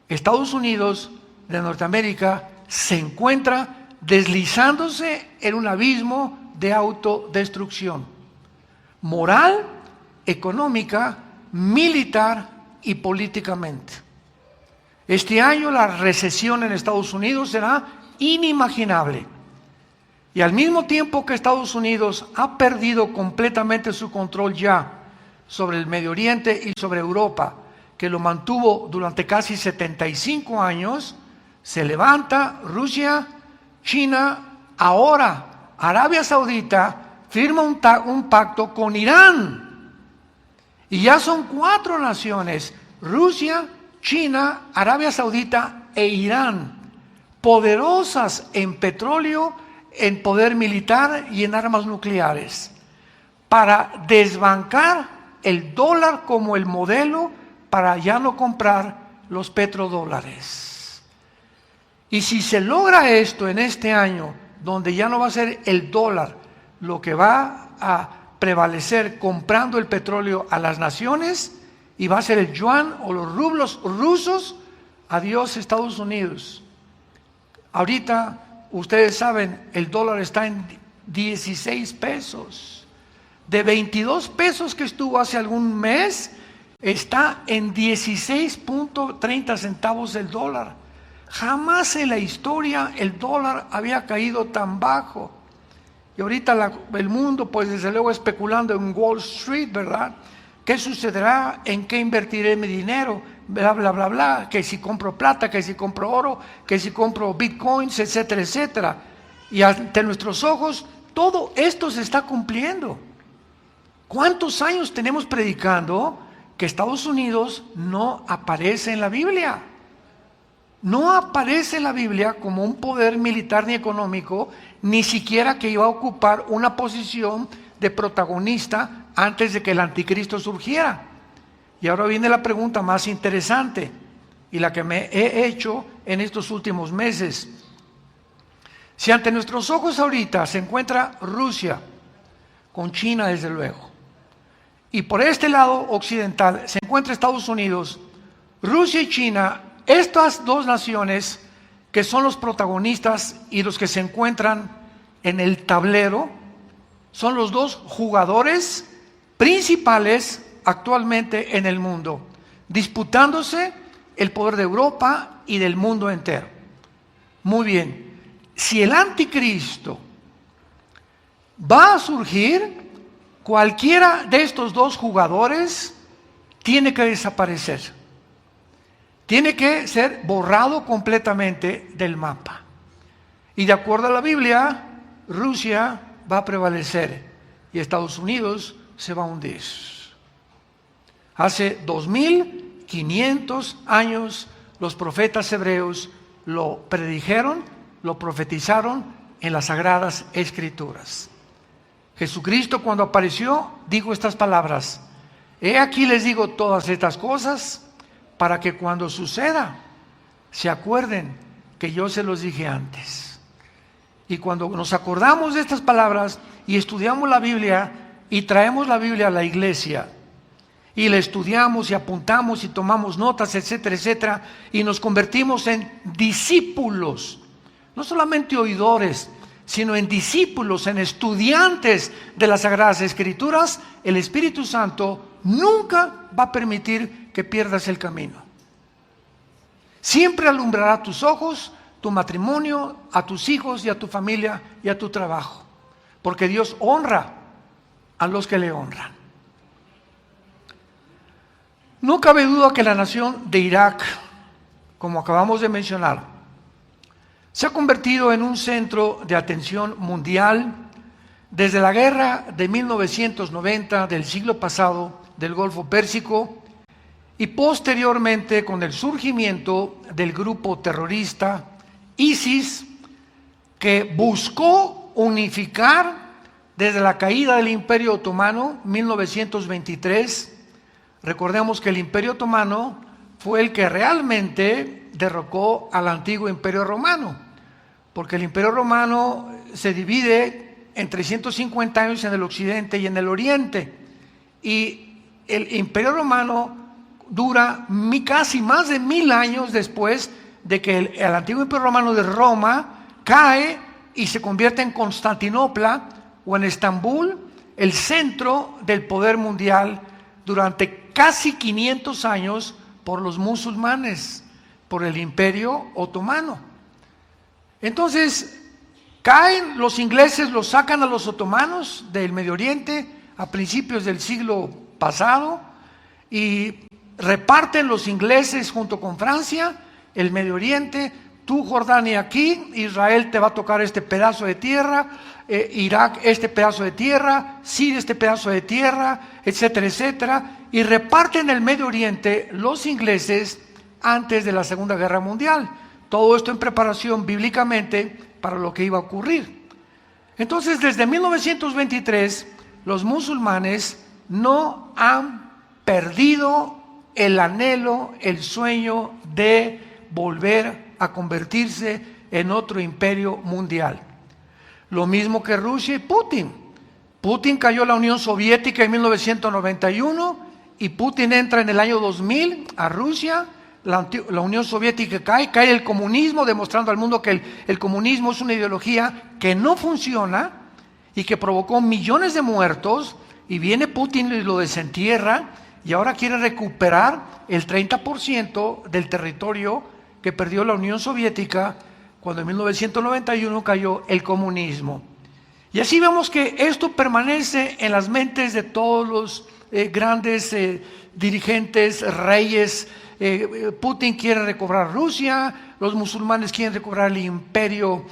Estados Unidos de Norteamérica se encuentra deslizándose en un abismo de autodestrucción moral, económica, militar y políticamente. Este año la recesión en Estados Unidos será inimaginable. Y al mismo tiempo que Estados Unidos ha perdido completamente su control ya sobre el Medio Oriente y sobre Europa, que lo mantuvo durante casi 75 años, se levanta Rusia, China, ahora Arabia Saudita firma un pacto con Irán. Y ya son 4 naciones, Rusia, China, Arabia Saudita e Irán, poderosas en petróleo, en poder militar y en armas nucleares, para desbancar el dólar como el modelo para ya no comprar los petrodólares. Y si se logra esto en este año, donde ya no va a ser el dólar lo que va a prevalecer comprando el petróleo a las naciones, y va a ser el yuan o los rublos rusos, adiós Estados Unidos. Ahorita, ustedes saben, el dólar está en 16 pesos. De 22 pesos que estuvo hace algún mes, está en 16.30 centavos el dólar. Jamás en la historia el dólar había caído tan bajo. Y ahorita el mundo, pues desde luego especulando en Wall Street, ¿verdad? ¿Qué sucederá? ¿En qué invertiré mi dinero? Bla, bla, bla, bla. Que si compro plata, que si compro oro, que si compro bitcoins, etcétera, etcétera. Y ante nuestros ojos, todo esto se está cumpliendo. ¿Cuántos años tenemos predicando que Estados Unidos no aparece en la Biblia? No aparece en la Biblia como un poder militar ni económico, ni siquiera que iba a ocupar una posición de protagonista antes de que el anticristo surgiera. Y ahora viene la pregunta más interesante y la que me he hecho en estos últimos meses. Si ante nuestros ojos ahorita se encuentra Rusia, con China desde luego, y por este lado occidental se encuentra Estados Unidos, Rusia y China, estas dos naciones que son los protagonistas y los que se encuentran en el tablero, son los dos jugadores principales actualmente en el mundo, disputándose el poder de Europa y del mundo entero. Muy bien, si el anticristo va a surgir, cualquiera de estos dos jugadores tiene que desaparecer. Tiene que ser borrado completamente del mapa. Y de acuerdo a la Biblia, Rusia, va a prevalecer y Estados Unidos se va a hundir. Hace 2500 años los profetas hebreos lo predijeron, lo profetizaron en las Sagradas Escrituras. Jesucristo, cuando apareció, dijo estas palabras: he aquí les digo todas estas cosas para que cuando suceda se acuerden que yo se los dije antes. Y cuando nos acordamos de estas palabras y estudiamos la Biblia y traemos la Biblia a la iglesia y la estudiamos y apuntamos y tomamos notas, etcétera, etcétera, y nos convertimos en discípulos, no solamente oidores, sino en discípulos, en estudiantes de las Sagradas Escrituras, el Espíritu Santo nunca va a permitir que pierdas el camino. Siempre alumbrará tus ojos, tu matrimonio, a tus hijos y a tu familia y a tu trabajo, porque Dios honra a los que le honran. No cabe duda que la nación de Irak, como acabamos de mencionar, se ha convertido en un centro de atención mundial desde la guerra de 1990 del siglo pasado del Golfo Pérsico y posteriormente con el surgimiento del grupo terrorista ISIS, que buscó unificar desde la caída del Imperio Otomano 1923. Recordemos que el Imperio Otomano fue el que realmente derrocó al antiguo Imperio Romano, porque el Imperio Romano se divide en 350 años en el occidente y en el oriente, y el Imperio Romano dura casi más de 1000 años después de que el antiguo Imperio Romano de Roma cae y se convierte en Constantinopla o en Estambul, el centro del poder mundial durante casi 500 años por los musulmanes, por el Imperio Otomano. Entonces, caen los ingleses, los sacan a los otomanos del Medio Oriente a principios del siglo pasado y reparten los ingleses junto con Francia el Medio Oriente. Tú, Jordania, aquí, Israel te va a tocar este pedazo de tierra, Irak este pedazo de tierra, Siria este pedazo de tierra, etcétera, etcétera, y reparten el Medio Oriente los ingleses antes de la Segunda Guerra Mundial. Todo esto en preparación bíblicamente para lo que iba a ocurrir. Entonces, desde 1923, los musulmanes no han perdido el anhelo, el sueño de volver a convertirse en otro imperio mundial. Lo mismo que Rusia y Putin. Putin cayó en la Unión Soviética en 1991 y Putin entra en el año 2000 a Rusia. La Unión Soviética cae el comunismo, demostrando al mundo que el comunismo es una ideología que no funciona y que provocó millones de muertos, y viene Putin y lo desentierra y ahora quiere recuperar el 30% del territorio que perdió la Unión Soviética cuando en 1991 cayó el comunismo. Y así vemos que esto permanece en las mentes de todos los grandes dirigentes, reyes. Putin quiere recobrar Rusia, los musulmanes quieren recobrar el Imperio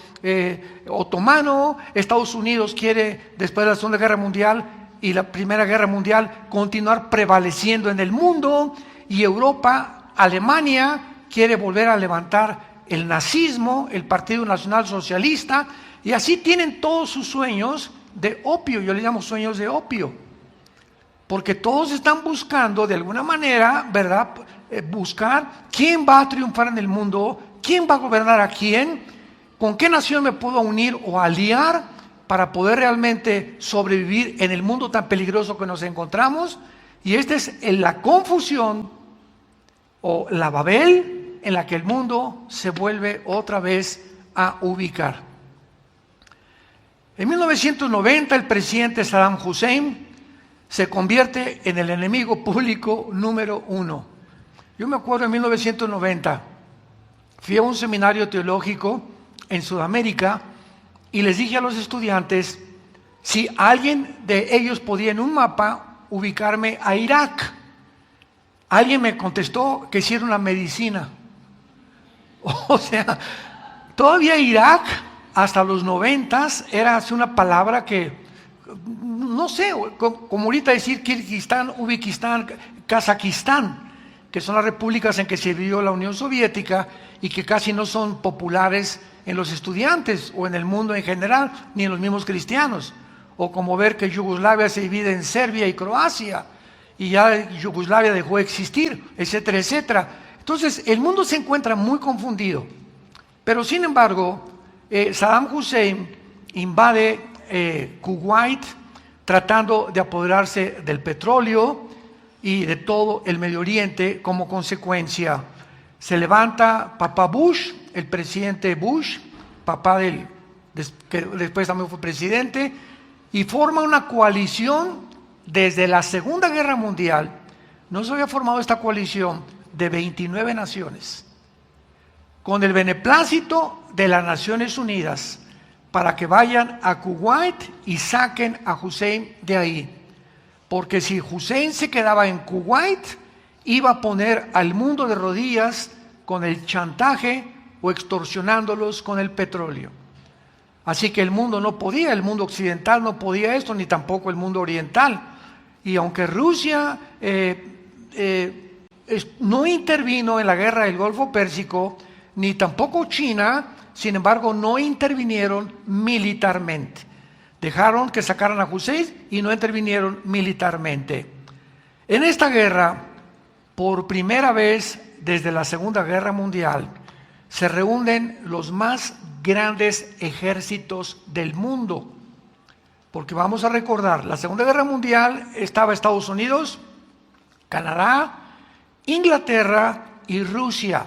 Otomano, Estados Unidos quiere, después de la Segunda Guerra Mundial y la Primera Guerra Mundial, continuar prevaleciendo en el mundo, y Europa, Alemania, quiere volver a levantar el nazismo, el Partido Nacional Socialista, y así tienen todos sus sueños de opio. Yo le llamo sueños de opio, porque todos están buscando de alguna manera, ¿verdad?, buscar quién va a triunfar en el mundo, quién va a gobernar a quién, con qué nación me puedo unir o aliar para poder realmente sobrevivir en el mundo tan peligroso que nos encontramos. Y esta es la confusión o la Babel en la que el mundo se vuelve otra vez a ubicar. En 1990 el presidente Saddam Hussein se convierte en el enemigo público número 1. Yo me acuerdo en 1990, fui a un seminario teológico en Sudamérica y les dije a los estudiantes si alguien de ellos podía en un mapa ubicarme a Irak. Alguien me contestó que hiciera una medicina. O sea, todavía Irak hasta los 90 era una palabra que, no sé, como ahorita decir Kirguistán, Uzbekistán, Kazajistán, que son las repúblicas en que se dividió la Unión Soviética y que casi no son populares en los estudiantes o en el mundo en general, ni en los mismos cristianos. O como ver que Yugoslavia se divide en Serbia y Croacia, y ya Yugoslavia dejó de existir, etcétera, etcétera. Entonces, el mundo se encuentra muy confundido. Pero, sin embargo, Saddam Hussein invade Kuwait tratando de apoderarse del petróleo y de todo el Medio Oriente. Como consecuencia, se levanta Papá Bush, el presidente Bush, papá que después también fue presidente, y forma una coalición desde la Segunda Guerra Mundial. No se había formado esta coalición de 29 naciones, con el beneplácito de las Naciones Unidas, para que vayan a Kuwait y saquen a Hussein de ahí. Porque si Hussein se quedaba en Kuwait, iba a poner al mundo de rodillas con el chantaje o extorsionándolos con el petróleo. Así que el mundo no podía, el mundo occidental no podía esto, ni tampoco el mundo oriental. Y aunque Rusia no intervino en la guerra del Golfo Pérsico, ni tampoco China, sin embargo, no intervinieron militarmente. Dejaron que sacaran a Hussein y no intervinieron militarmente. En esta guerra, por primera vez desde la Segunda Guerra Mundial, se reúnen los más grandes ejércitos del mundo. Porque vamos a recordar, la Segunda Guerra Mundial estaba Estados Unidos, Canadá, Inglaterra y Rusia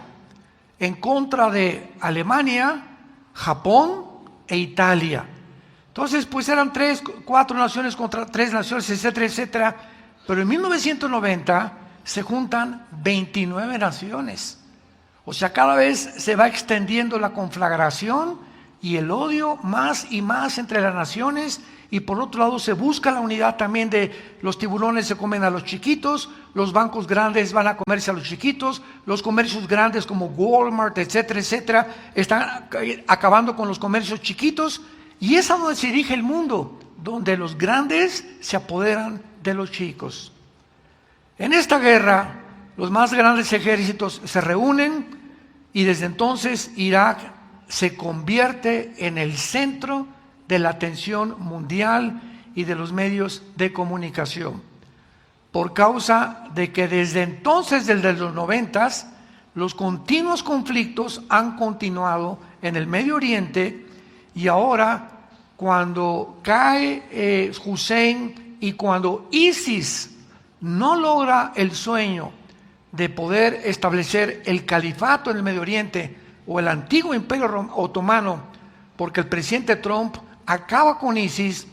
en contra de Alemania, Japón e Italia. Entonces, pues eran 3, 4 naciones contra 3 naciones, etcétera, etcétera. Pero en 1990 se juntan 29 naciones. O sea, cada vez se va extendiendo la conflagración y el odio más y más entre las naciones. Y por otro lado se busca la unidad también de los tiburones se comen a los chiquitos, los bancos grandes van a comerse a los chiquitos, los comercios grandes como Walmart, etcétera, etcétera, están acabando con los comercios chiquitos. Y es a donde se dirige el mundo, donde los grandes se apoderan de los chicos. En esta guerra, los más grandes ejércitos se reúnen y desde entonces Irak se convierte en el centro de la atención mundial y de los medios de comunicación. Por causa de que desde entonces, desde los 90, los continuos conflictos han continuado en el Medio Oriente. Y ahora, cuando cae Hussein y cuando ISIS no logra el sueño de poder establecer el califato en el Medio Oriente o el antiguo imperio otomano, porque el presidente Trump acaba con ISIS,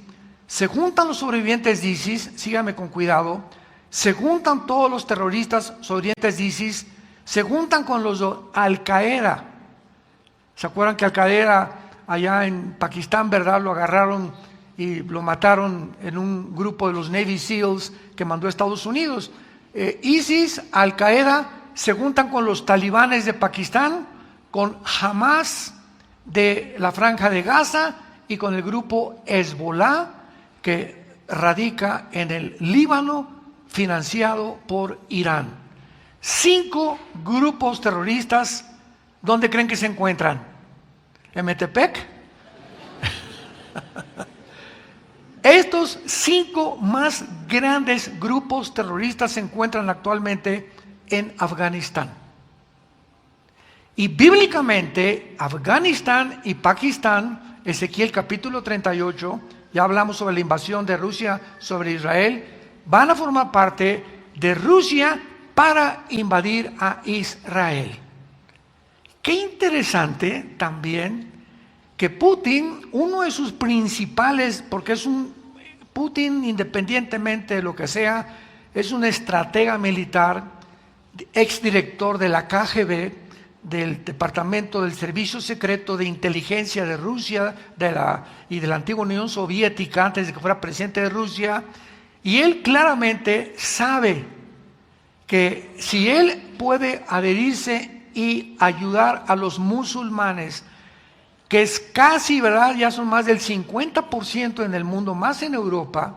se juntan los sobrevivientes de ISIS, síganme con cuidado, se juntan todos los terroristas sobrevivientes de ISIS, se juntan con los de Al-Qaeda. ¿Se acuerdan que Al-Qaeda allá en Pakistán, verdad, lo agarraron y lo mataron en un grupo de los Navy SEALs que mandó a Estados Unidos? ISIS, Al-Qaeda, se juntan con los talibanes de Pakistán, con Hamas de la Franja de Gaza y con el grupo Hezbollah, que radica en el Líbano, financiado por Irán. 5 grupos terroristas. ¿Dónde creen que se encuentran? ¿En Metepec? Estos 5 más grandes grupos terroristas se encuentran actualmente en Afganistán. Y bíblicamente, Afganistán y Pakistán, Ezequiel capítulo 38, ya hablamos sobre la invasión de Rusia sobre Israel, van a formar parte de Rusia para invadir a Israel. Qué interesante también que Putin, uno de sus principales, porque Putin, independientemente de lo que sea, es un estratega militar, exdirector de la KGB, del Departamento del Servicio Secreto de Inteligencia de Rusia y de la antigua Unión Soviética, antes de que fuera presidente de Rusia, y él claramente sabe que si él puede adherirse y ayudar a los musulmanes que es casi, ¿verdad? Ya son más del 50% en el mundo, más en Europa,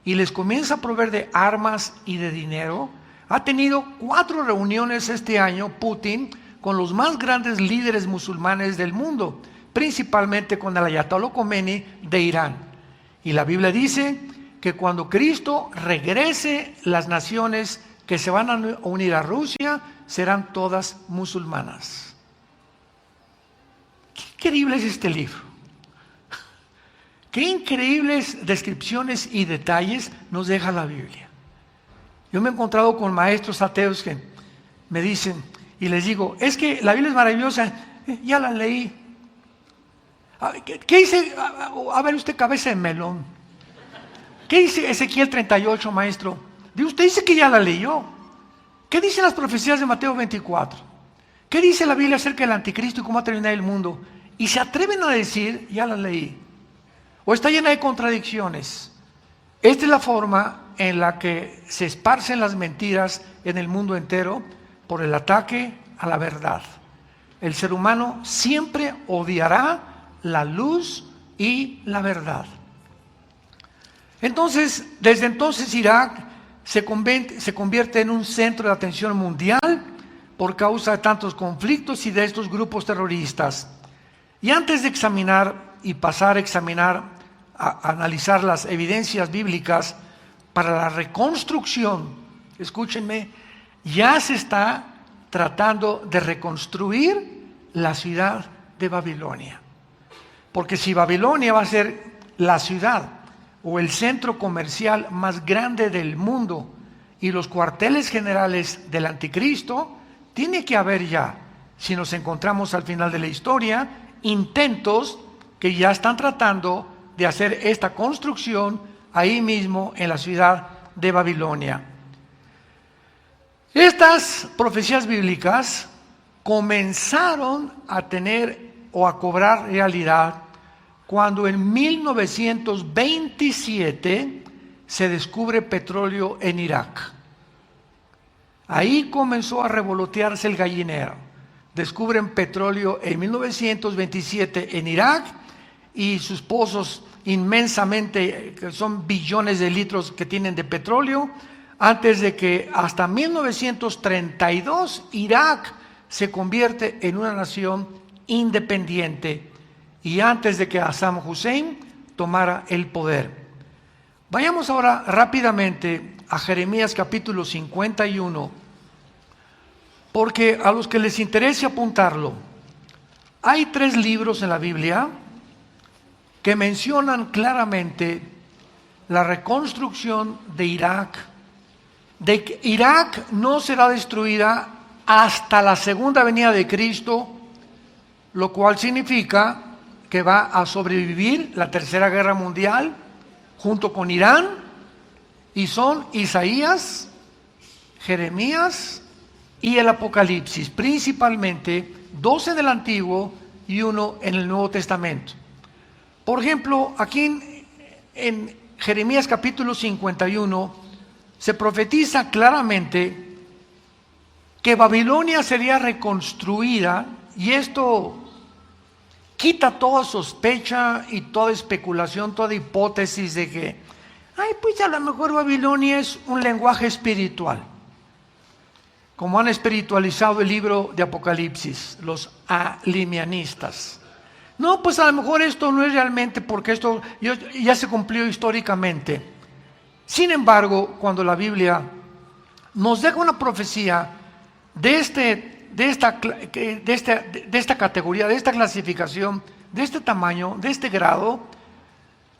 y les comienza a proveer de armas y de dinero. Ha tenido 4 reuniones este año, Putin, con los más grandes líderes musulmanes del mundo, principalmente con el Ayatollah Khomeini de Irán. Y la Biblia dice que cuando Cristo regrese, las naciones que se van a unir a Rusia serán todas musulmanas. Qué increíble es este libro. Qué increíbles descripciones y detalles nos deja la Biblia. Yo me he encontrado con maestros ateos que me dicen, y les digo, es que la Biblia es maravillosa, ya la leí. ¿Qué dice? A ver usted, cabeza de melón. ¿Qué dice Ezequiel 38, maestro? Usted dice que ya la leyó. ¿Qué dicen las profecías de Mateo 24? ¿Qué dice la Biblia acerca del anticristo y cómo va a terminar el mundo? Y se atreven a decir, ya la leí. O está llena de contradicciones. Esta es la forma en la que se esparcen las mentiras en el mundo entero por el ataque a la verdad. El ser humano siempre odiará la luz y la verdad. Entonces, desde entonces Irak se convierte en un centro de atención mundial por causa de tantos conflictos y de estos grupos terroristas. Y antes de examinar y pasar a examinar, a analizar las evidencias bíblicas para la reconstrucción, escúchenme, ya se está tratando de reconstruir la ciudad de Babilonia. Porque si Babilonia va a ser la ciudad o el centro comercial más grande del mundo y los cuarteles generales del anticristo, tiene que haber ya, si nos encontramos al final de la historia, intentos que ya están tratando de hacer esta construcción ahí mismo en la ciudad de Babilonia. Estas profecías bíblicas comenzaron a tener o a cobrar realidad cuando en 1927 se descubre petróleo en Irak. Ahí comenzó a revolotearse el gallinero. Descubren petróleo en 1927 en Irak y sus pozos inmensamente, que son billones de litros que tienen de petróleo, antes de que hasta 1932 Irak se convierte en una nación independiente y antes de que Saddam Hussein tomara el poder. Vayamos ahora rápidamente a Jeremías capítulo 51, porque a los que les interese apuntarlo, hay 3 libros en la Biblia que mencionan claramente la reconstrucción de Irak, de que Irak no será destruida hasta la segunda venida de Cristo, lo cual significa que va a sobrevivir la Tercera Guerra Mundial junto con Irán, y son Isaías, Jeremías y el Apocalipsis, principalmente 2 en el Antiguo y 1 en el Nuevo Testamento. Por ejemplo, aquí en Jeremías capítulo 51 se profetiza claramente que Babilonia sería reconstruida, y esto quita toda sospecha y toda especulación, toda hipótesis de que, pues a lo mejor Babilonia es un lenguaje espiritual, como han espiritualizado el libro de Apocalipsis, los alimianistas. No, pues a lo mejor esto no es realmente porque esto ya se cumplió históricamente. Sin embargo, cuando la Biblia nos deja una profecía de esta categoría, de esta clasificación, de este tamaño, de este grado,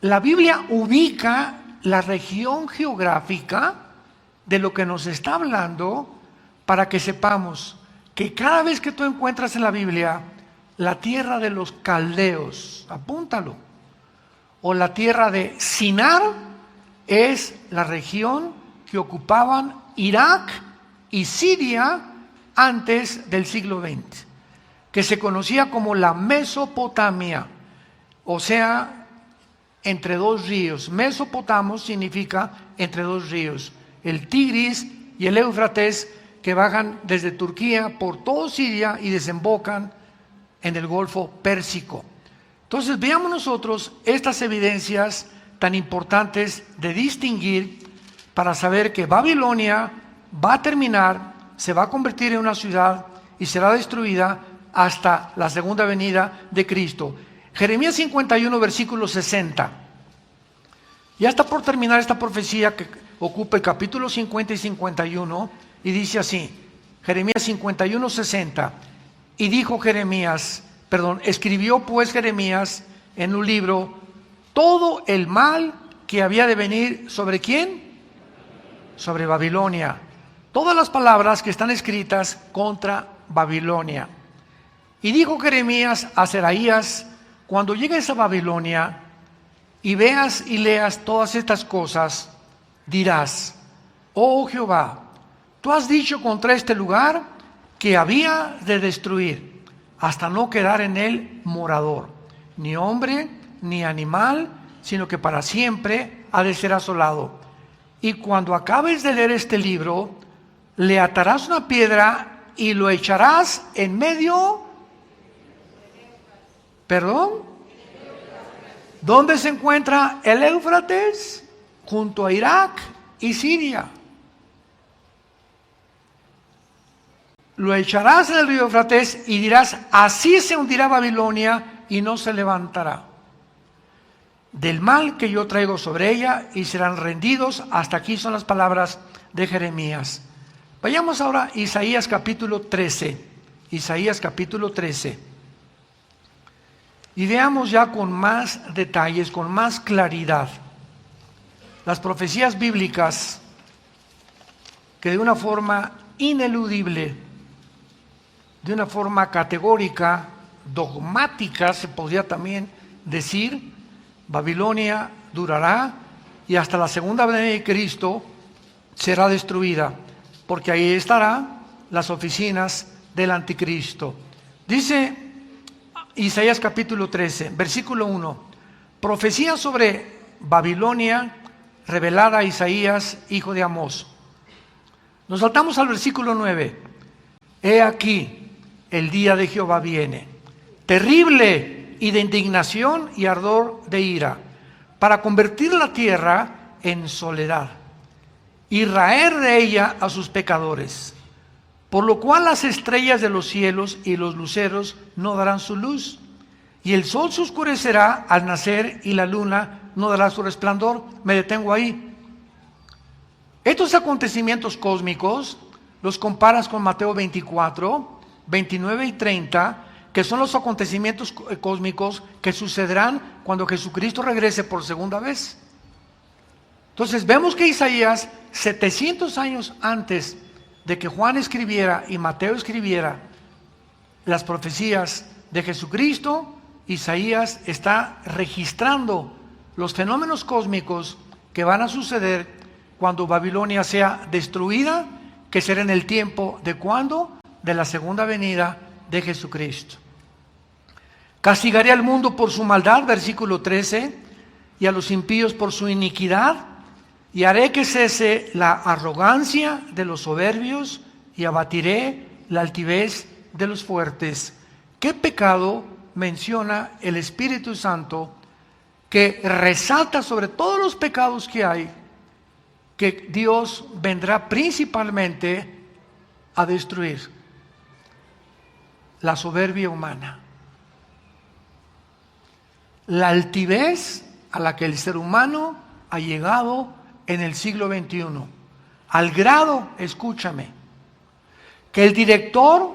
la Biblia ubica la región geográfica de lo que nos está hablando para que sepamos que cada vez que tú encuentras en la Biblia la tierra de los caldeos, apúntalo, o la tierra de Sinar, es la región que ocupaban Irak y Siria antes del siglo XX, que se conocía como la Mesopotamia, o sea, entre 2 ríos. Mesopotamo significa entre 2 ríos, el Tigris y el Éufrates, que bajan desde Turquía por todo Siria y desembocan en el Golfo Pérsico. Entonces veamos nosotros estas evidencias tan importantes de distinguir para saber que Babilonia va a terminar, se va a convertir en una ciudad y será destruida hasta la segunda venida de Cristo. Jeremías 51, versículo 60. Ya está por terminar esta profecía que ocupa el capítulo 50 y 51 y dice así, Jeremías 51, 60. Y dijo escribió pues Jeremías en un libro todo el mal que había de venir ¿sobre quién? Sobre Babilonia. Todas las palabras que están escritas contra Babilonia. Y dijo Jeremías a Seraías, cuando llegues a Babilonia y veas y leas todas estas cosas, dirás, oh Jehová, tú has dicho contra este lugar que había de destruir, hasta no quedar en él morador, ni hombre, ni animal, sino que para siempre ha de ser asolado. Y cuando acabes de leer este libro, le atarás una piedra y lo echarás en medio. ¿Perdón? ¿Dónde se encuentra el Éufrates? Junto a Irak y Siria. Lo echarás en el río Éufrates y dirás, así se hundirá Babilonia y no se levantará del mal que yo traigo sobre ella y serán rendidos. Hasta aquí son las palabras de Jeremías. Vayamos ahora a Isaías capítulo 13. Isaías capítulo 13. Y veamos ya con más detalles, con más claridad, las profecías bíblicas que de una forma ineludible, de una forma categórica, dogmática, se podría también decir, Babilonia durará y hasta la segunda venida de Cristo será destruida, porque ahí estarán las oficinas del anticristo. Dice Isaías capítulo 13, versículo 1, profecía sobre Babilonia revelada a Isaías, hijo de Amós. Nos saltamos al versículo 9. He aquí, el día de Jehová viene, terrible y de indignación y ardor de ira, para convertir la tierra en soledad y raer de ella a sus pecadores. Por lo cual las estrellas de los cielos y los luceros no darán su luz, y el sol se oscurecerá al nacer y la luna no dará su resplandor. Me detengo ahí. Estos acontecimientos cósmicos los comparas con Mateo 24, 29 y 30, que son los acontecimientos cósmicos que sucederán cuando Jesucristo regrese por segunda vez. Entonces vemos que Isaías, 700 años antes de que Juan escribiera y Mateo escribiera las profecías de Jesucristo, Isaías está registrando los fenómenos cósmicos que van a suceder cuando Babilonia sea destruida, que será en el tiempo de ¿cuándo? De la segunda venida de Jesucristo. Castigaré al mundo por su maldad, versículo 13, y a los impíos por su iniquidad, y haré que cese la arrogancia de los soberbios, y abatiré la altivez de los fuertes. ¿Qué pecado menciona el Espíritu Santo que resalta sobre todos los pecados que hay, que Dios vendrá principalmente a destruir? La soberbia humana, la altivez a la que el ser humano ha llegado en el siglo XXI, al grado, escúchame, que el director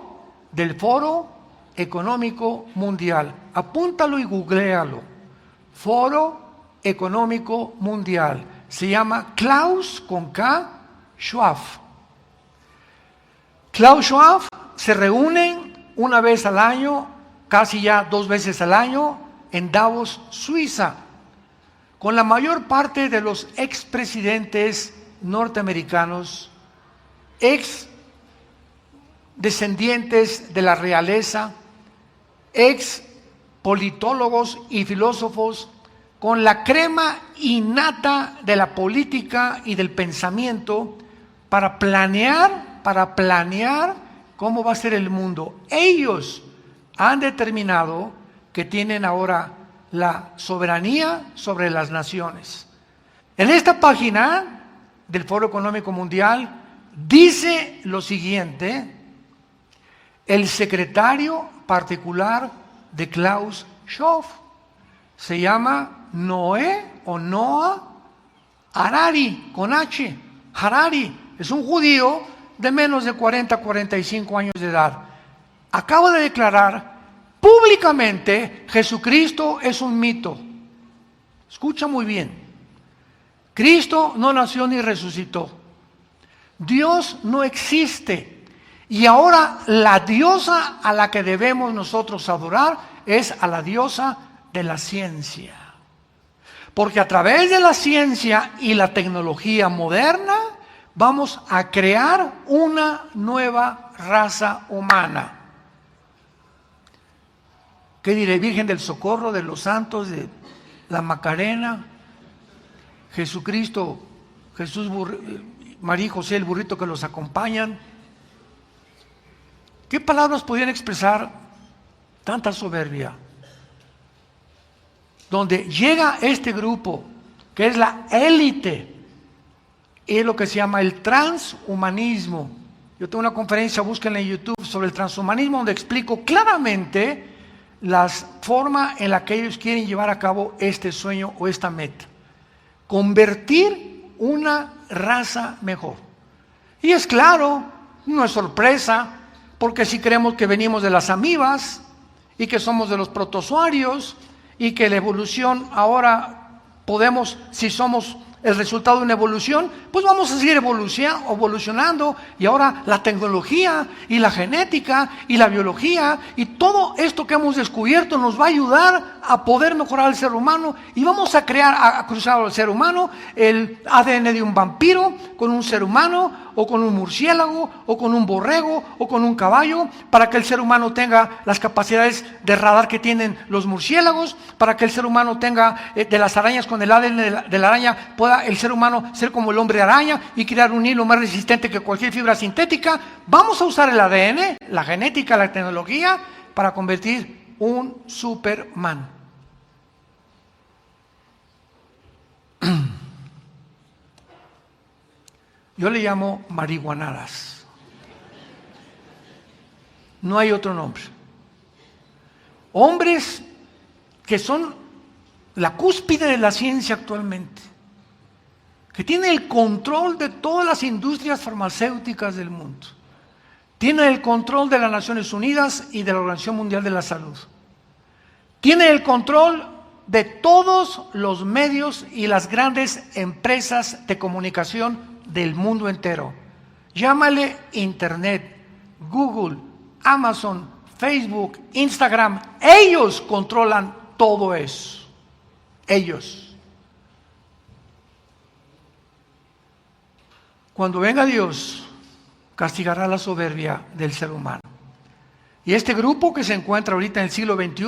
del Foro Económico Mundial, apúntalo y googléalo, Foro Económico Mundial, se llama Klaus con K Schwab. Klaus Schwab se reúnen una vez al año, casi ya 2 veces al año, en Davos, Suiza, con la mayor parte de los expresidentes norteamericanos, ex descendientes de la realeza, ex politólogos y filósofos, con la crema innata de la política y del pensamiento para planear cómo va a ser el mundo. Ellos han determinado que tienen ahora la soberanía sobre las naciones. En esta página del Foro Económico Mundial dice lo siguiente: el secretario particular de Klaus Schwab se llama Noah Harari, con H. Harari es un judío de menos de 45 años de edad. Acaba de declarar públicamente: Jesucristo es un mito. Escucha muy bien. Cristo no nació ni resucitó. Dios no existe. Y ahora la diosa a la que debemos nosotros adorar es a la diosa de la ciencia. Porque a través de la ciencia y la tecnología moderna vamos a crear una nueva raza humana. ¿Qué diré? Virgen del Socorro, de los Santos, de la Macarena, Jesucristo, María y José, el burrito que los acompañan. ¿Qué palabras podían expresar tanta soberbia? Donde llega este grupo, que es la élite, es lo que se llama el transhumanismo. Yo tengo una conferencia, búsquenla en YouTube, sobre el transhumanismo, donde explico claramente la forma en la que ellos quieren llevar a cabo este sueño o esta meta. Convertir una raza mejor. Y es claro, no es sorpresa, porque si creemos que venimos de las amibas y que somos de los protozoarios y que la evolución ahora podemos, si somos el resultado de una evolución, pues vamos a seguir evolucionando, y ahora la tecnología y la genética y la biología y todo esto que hemos descubierto nos va a ayudar a poder mejorar al ser humano, y vamos a cruzar al ser humano el ADN de un vampiro con un ser humano, o con un murciélago, o con un borrego, o con un caballo, para que el ser humano tenga las capacidades de radar que tienen los murciélagos, para que el ser humano tenga de las arañas, con el ADN de la araña, pueda el ser humano ser como el hombre araña y crear un hilo más resistente que cualquier fibra sintética. Vamos a usar el ADN, la genética, la tecnología, para convertir un Superman. Yo le llamo marihuanadas. No hay otro nombre. Hombres que son la cúspide de la ciencia actualmente, que tienen el control de todas las industrias farmacéuticas del mundo, tienen el control de las Naciones Unidas y de la Organización Mundial de la Salud, tienen el control de todos los medios y las grandes empresas de comunicación del mundo entero. Llámale Internet, Google, Amazon, Facebook, Instagram. Ellos controlan todo eso. Ellos. Cuando venga Dios, castigará la soberbia del ser humano. Y este grupo que se encuentra ahorita en el siglo XXI,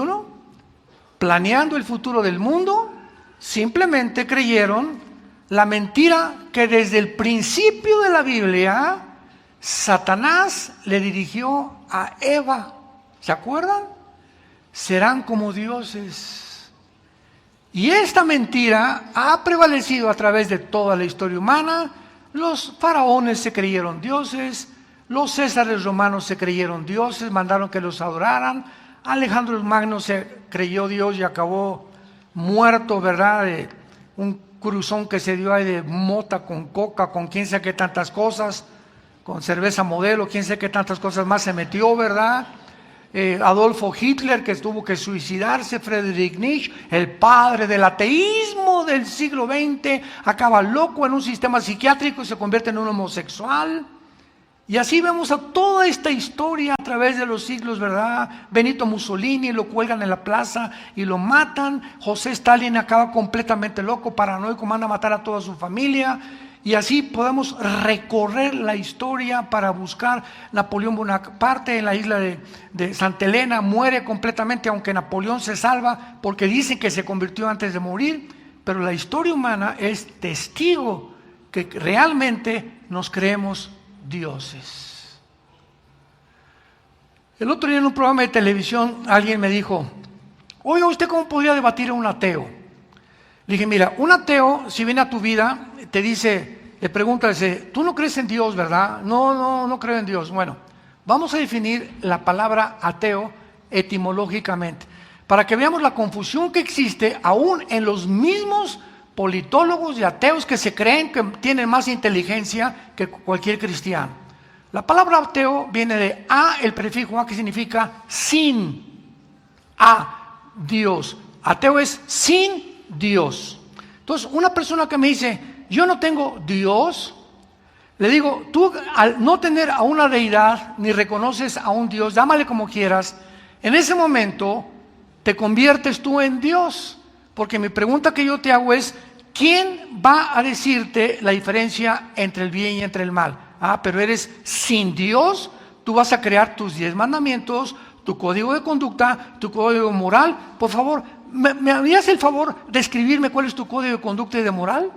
planeando el futuro del mundo, simplemente creyeron la mentira que desde el principio de la Biblia Satanás le dirigió a Eva. ¿Se acuerdan? Serán como dioses. Y esta mentira ha prevalecido a través de toda la historia humana. Los faraones se creyeron dioses, los césares romanos se creyeron dioses, mandaron que los adoraran. Alejandro el Magno se creyó Dios y acabó muerto, ¿verdad? De un cruzón que se dio ahí de mota con coca, con quién sabe qué tantas cosas, con cerveza Modelo, quién sabe qué tantas cosas más se metió, ¿verdad? Adolfo Hitler, que tuvo que suicidarse. Friedrich Nietzsche, el padre del ateísmo del siglo XX, acaba loco en un sistema psiquiátrico y se convierte en un homosexual. Y así vemos a toda esta historia a través de los siglos, ¿verdad? Benito Mussolini lo cuelgan en la plaza y lo matan. José Stalin acaba completamente loco, paranoico, manda a matar a toda su familia. Y así podemos recorrer la historia para buscar Napoleón Bonaparte en la isla de Santa Elena. Muere completamente, aunque Napoleón se salva porque dicen que se convirtió antes de morir. Pero la historia humana es testigo que realmente nos creemos dioses. El otro día en un programa de televisión alguien me dijo: oiga, ¿usted cómo podría debatir a un ateo? Le dije, mira, un ateo, si viene a tu vida, te dice, le pregunta, dice, tú no crees en Dios, ¿verdad? No creo en Dios. Bueno, vamos a definir la palabra ateo etimológicamente, para que veamos la confusión que existe aún en los mismos politólogos y ateos que se creen que tienen más inteligencia que cualquier cristiano. La palabra ateo viene de a, el prefijo a, que significa sin, a Dios. Ateo es sin Dios. Entonces, una persona que me dice, yo no tengo Dios, le digo, tú al no tener a una deidad, ni reconoces a un Dios, llámale como quieras, en ese momento te conviertes tú en Dios. Porque mi pregunta que yo te hago es, ¿quién va a decirte la diferencia entre el bien y entre el mal? Pero eres sin Dios, tú vas a crear tus 10 mandamientos, tu código de conducta, tu código moral. Por favor, ¿me harías el favor de escribirme cuál es tu código de conducta y de moral?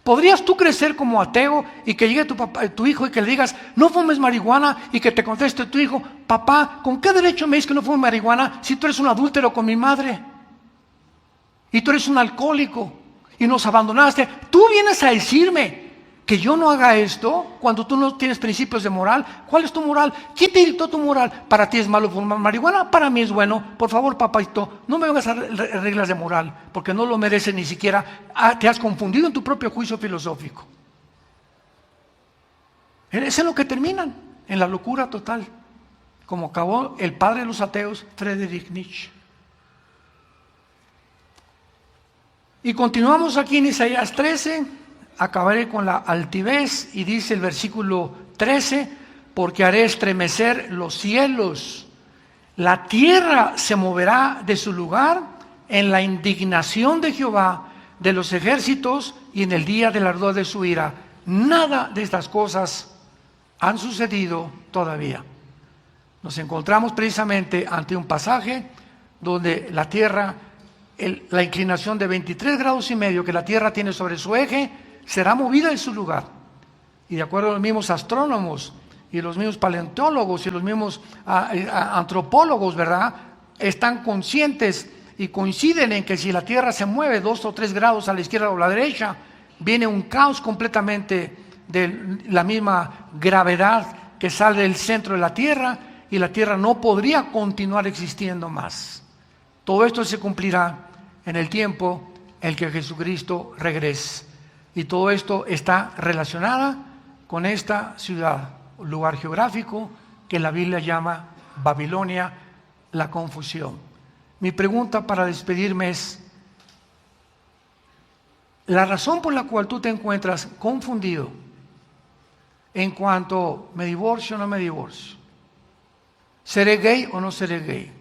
¿Podrías tú crecer como ateo y que llegue tu hijo y que le digas, no fumes marihuana, y que te conteste tu hijo, papá, ¿con qué derecho me dices que no fume marihuana si tú eres un adúltero con mi madre? Y tú eres un alcohólico y nos abandonaste. Tú vienes a decirme que yo no haga esto cuando tú no tienes principios de moral. ¿Cuál es tu moral? ¿Quién te dictó tu moral? ¿Para ti es malo fumar marihuana? Para mí es bueno. Por favor, papito, no me vengas a reglas de moral, porque no lo mereces ni siquiera. Te has confundido en tu propio juicio filosófico. Es en lo que terminan, en la locura total, como acabó el padre de los ateos, Friedrich Nietzsche. Y continuamos aquí en Isaías 13. Acabaré con la altivez y dice el versículo 13, porque haré estremecer los cielos, la tierra se moverá de su lugar en la indignación de Jehová de los ejércitos y en el día del ardor de su ira. Nada de estas cosas han sucedido todavía. Nos encontramos precisamente ante un pasaje donde la tierra, la inclinación de 23 grados y medio que la tierra tiene sobre su eje, será movida en su lugar. Y de acuerdo a los mismos astrónomos y los mismos paleontólogos y los mismos antropólogos, ¿verdad?, están conscientes y coinciden en que si la tierra se mueve 2 o 3 grados a la izquierda o a la derecha, viene un caos completamente de la misma gravedad que sale del centro de la tierra, y la tierra no podría continuar existiendo más. Todo esto se cumplirá en el tiempo en que Jesucristo regrese. Y todo esto está relacionado con esta ciudad, lugar geográfico que la Biblia llama Babilonia, la confusión. Mi pregunta para despedirme es, la razón por la cual tú te encuentras confundido en cuanto me divorcio o no me divorcio, ¿seré gay o no seré gay?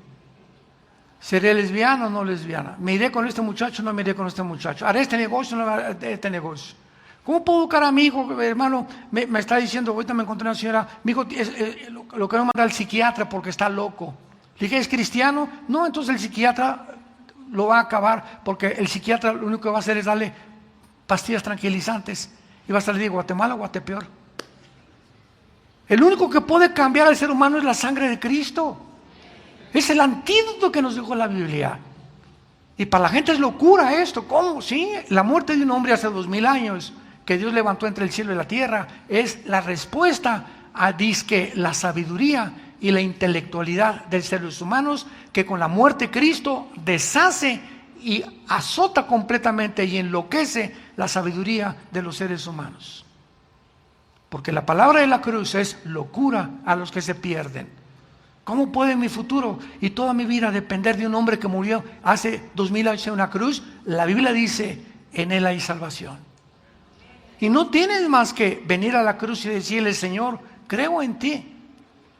¿Seré lesbiana o no lesbiana? ¿Me iré con este muchacho o no me iré con este muchacho? ¿Haré este negocio o no haré este negocio? ¿Cómo puedo educar a mi hijo? Hermano, me está diciendo, ahorita me encontré una señora, mi hijo lo quiero mandar al psiquiatra porque está loco. Le dije, ¿es cristiano? No, entonces el psiquiatra lo va a acabar, porque el psiquiatra lo único que va a hacer es darle pastillas tranquilizantes y va a estar de Guatemala o Guatepeor. El único que puede cambiar al ser humano es la sangre de Cristo. Es el antídoto que nos dejó la Biblia. Y para la gente es locura esto. ¿Cómo? Sí, la muerte de un hombre hace 2000 años, que Dios levantó entre el cielo y la tierra, es la respuesta a dizque la sabiduría y la intelectualidad de seres humanos, que con la muerte de Cristo deshace y azota completamente y enloquece la sabiduría de los seres humanos. Porque la palabra de la cruz es locura a los que se pierden. ¿Cómo puede mi futuro y toda mi vida depender de un hombre que murió hace 2000 años en una cruz? La Biblia dice, en él hay salvación. Y no tienes más que venir a la cruz y decirle, Señor, creo en ti.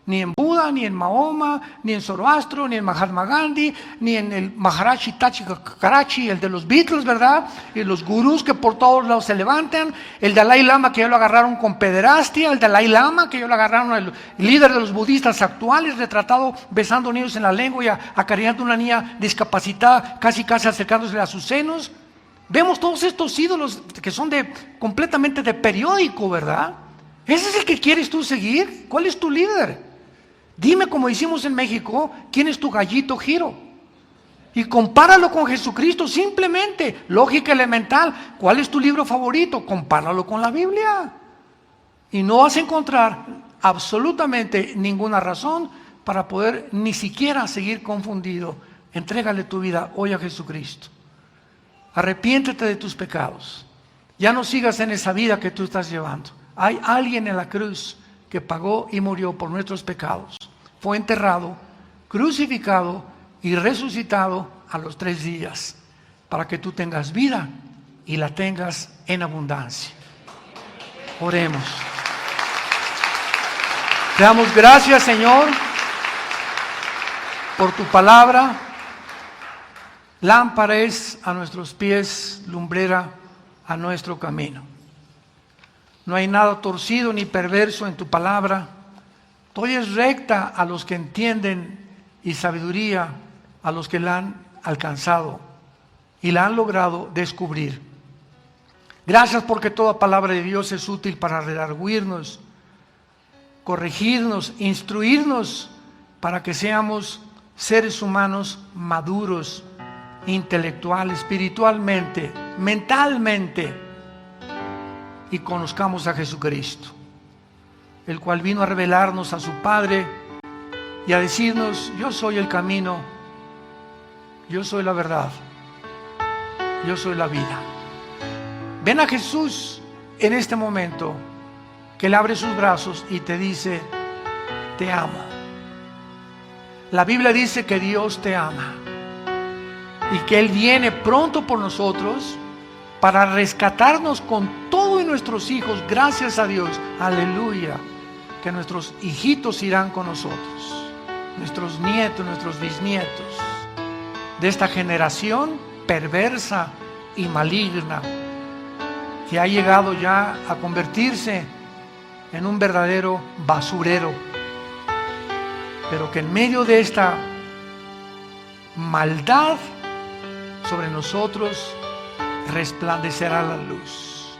Ni en Buda, ni en Mahoma, ni en Zoroastro, ni en Mahatma Gandhi, ni en el Maharaji Tachi Karachi, el de los Beatles, ¿verdad? Y los gurús que por todos lados se levantan, el Dalai Lama que ya lo agarraron con pederastia, el Dalai Lama que ya lo agarraron, el líder de los budistas actuales, retratado besando niños en la lengua y acariciando a una niña discapacitada, casi acercándose a sus senos. Vemos todos estos ídolos que son completamente de periódico, ¿verdad? ¿Ese es el que quieres tú seguir? ¿Cuál es tu líder? Dime, como hicimos en México, ¿quién es tu gallito Giro? Y compáralo con Jesucristo, simplemente, lógica elemental. ¿Cuál es tu libro favorito? Compáralo con la Biblia. Y no vas a encontrar absolutamente ninguna razón para poder ni siquiera seguir confundido. Entrégale tu vida hoy a Jesucristo. Arrepiéntete de tus pecados. Ya no sigas en esa vida que tú estás llevando. Hay alguien en la cruz que pagó y murió por nuestros pecados. Fue enterrado, crucificado y resucitado a los 3 días para que tú tengas vida y la tengas en abundancia. Oremos. Te damos gracias, Señor, por tu palabra. Lámpara es a nuestros pies, lumbrera a nuestro camino. No hay nada torcido ni perverso en tu palabra. Tú es recta a los que entienden y sabiduría a los que la han alcanzado y la han logrado descubrir. Gracias porque toda palabra de Dios es útil para redarguirnos, corregirnos, instruirnos para que seamos seres humanos maduros, intelectual, espiritualmente, mentalmente, y conozcamos a Jesucristo, el cual vino a revelarnos a su Padre y a decirnos: yo soy el camino, yo soy la verdad, yo soy la vida. Ven a Jesús en este momento, que Él abre sus brazos y te dice: te amo. La Biblia dice que Dios te ama y que Él viene pronto por nosotros para rescatarnos con todo y nuestros hijos. Gracias a Dios, aleluya, que nuestros hijitos irán con nosotros, nuestros nietos, nuestros bisnietos, de esta generación perversa y maligna que ha llegado ya a convertirse en un verdadero basurero, pero que en medio de esta maldad sobre nosotros resplandecerá la luz,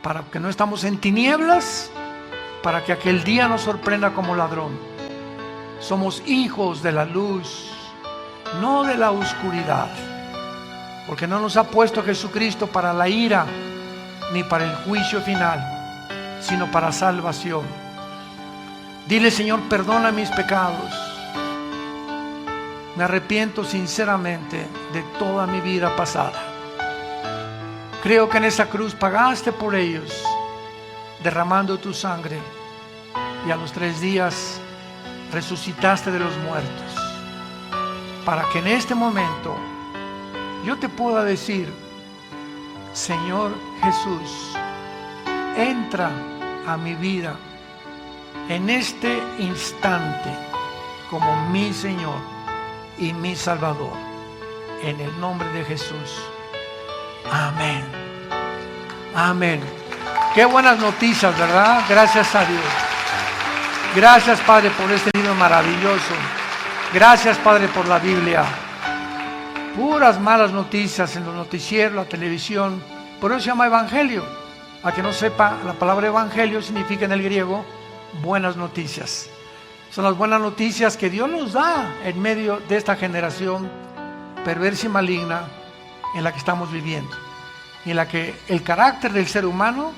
para que no estamos en tinieblas, para que aquel día nos sorprenda como ladrón. Somos hijos de la luz, no de la oscuridad, porque no nos ha puesto Jesucristo para la ira ni para el juicio final, sino para salvación. Dile: Señor, perdona mis pecados. Me arrepiento sinceramente de toda mi vida pasada. Creo que en esa cruz pagaste por ellos, derramando tu sangre, y a los 3 días resucitaste de los muertos, para que en este momento yo te pueda decir: Señor Jesús, entra a mi vida en este instante como mi Señor y mi Salvador, en el nombre de Jesús. Amén. Amén. Qué buenas noticias, ¿verdad? Gracias a Dios. Gracias, Padre, por este libro maravilloso. Gracias, Padre, por la Biblia. Puras malas noticias en los noticieros, la televisión. Por eso se llama evangelio. A que no sepa, la palabra evangelio significa en el griego buenas noticias. Son las buenas noticias que Dios nos da en medio de esta generación perversa y maligna en la que estamos viviendo, y en la que el carácter del ser humano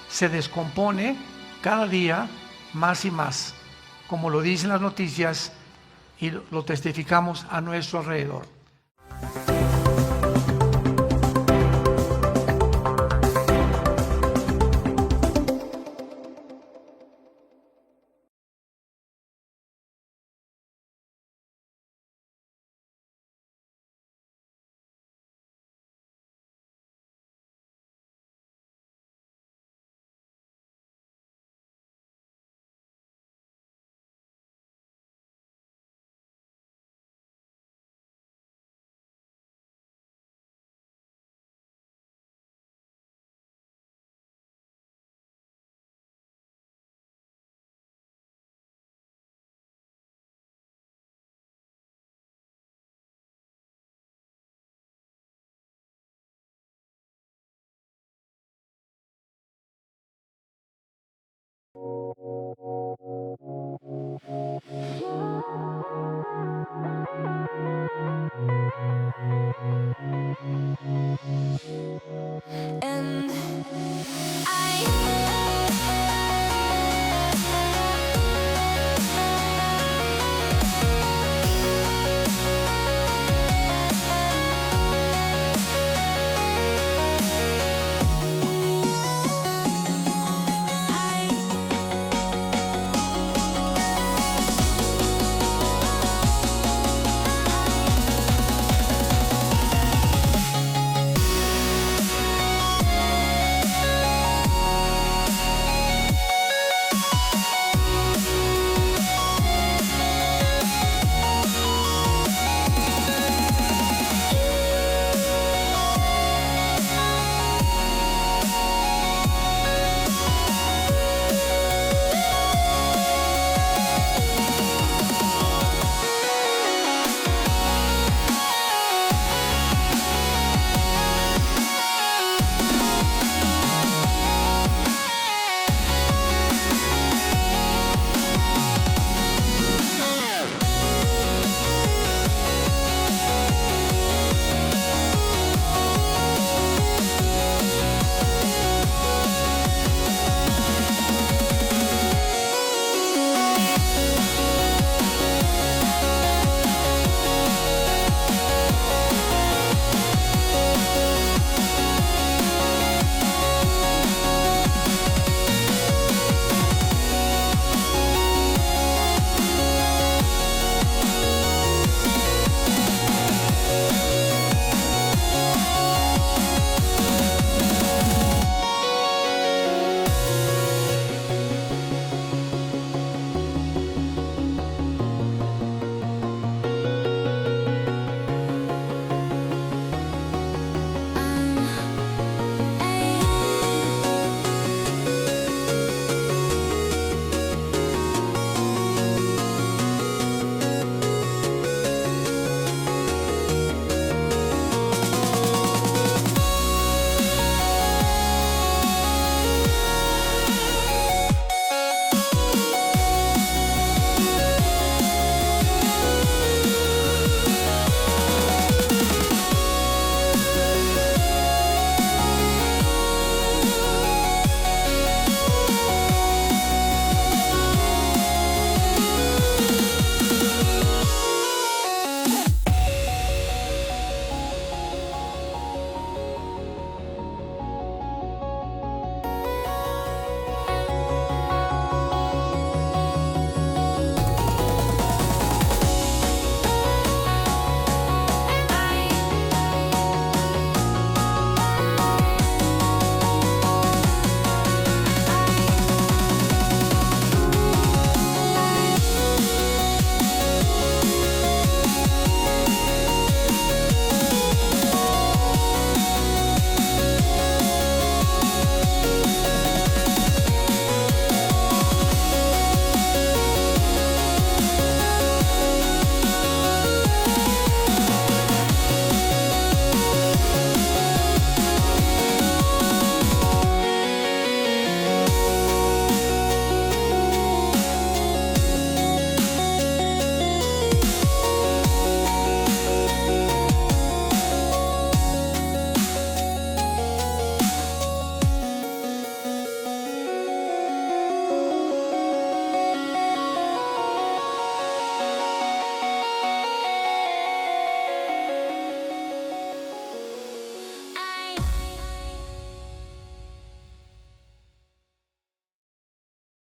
se descompone cada día más y más, como lo dicen las noticias y lo testificamos a nuestro alrededor.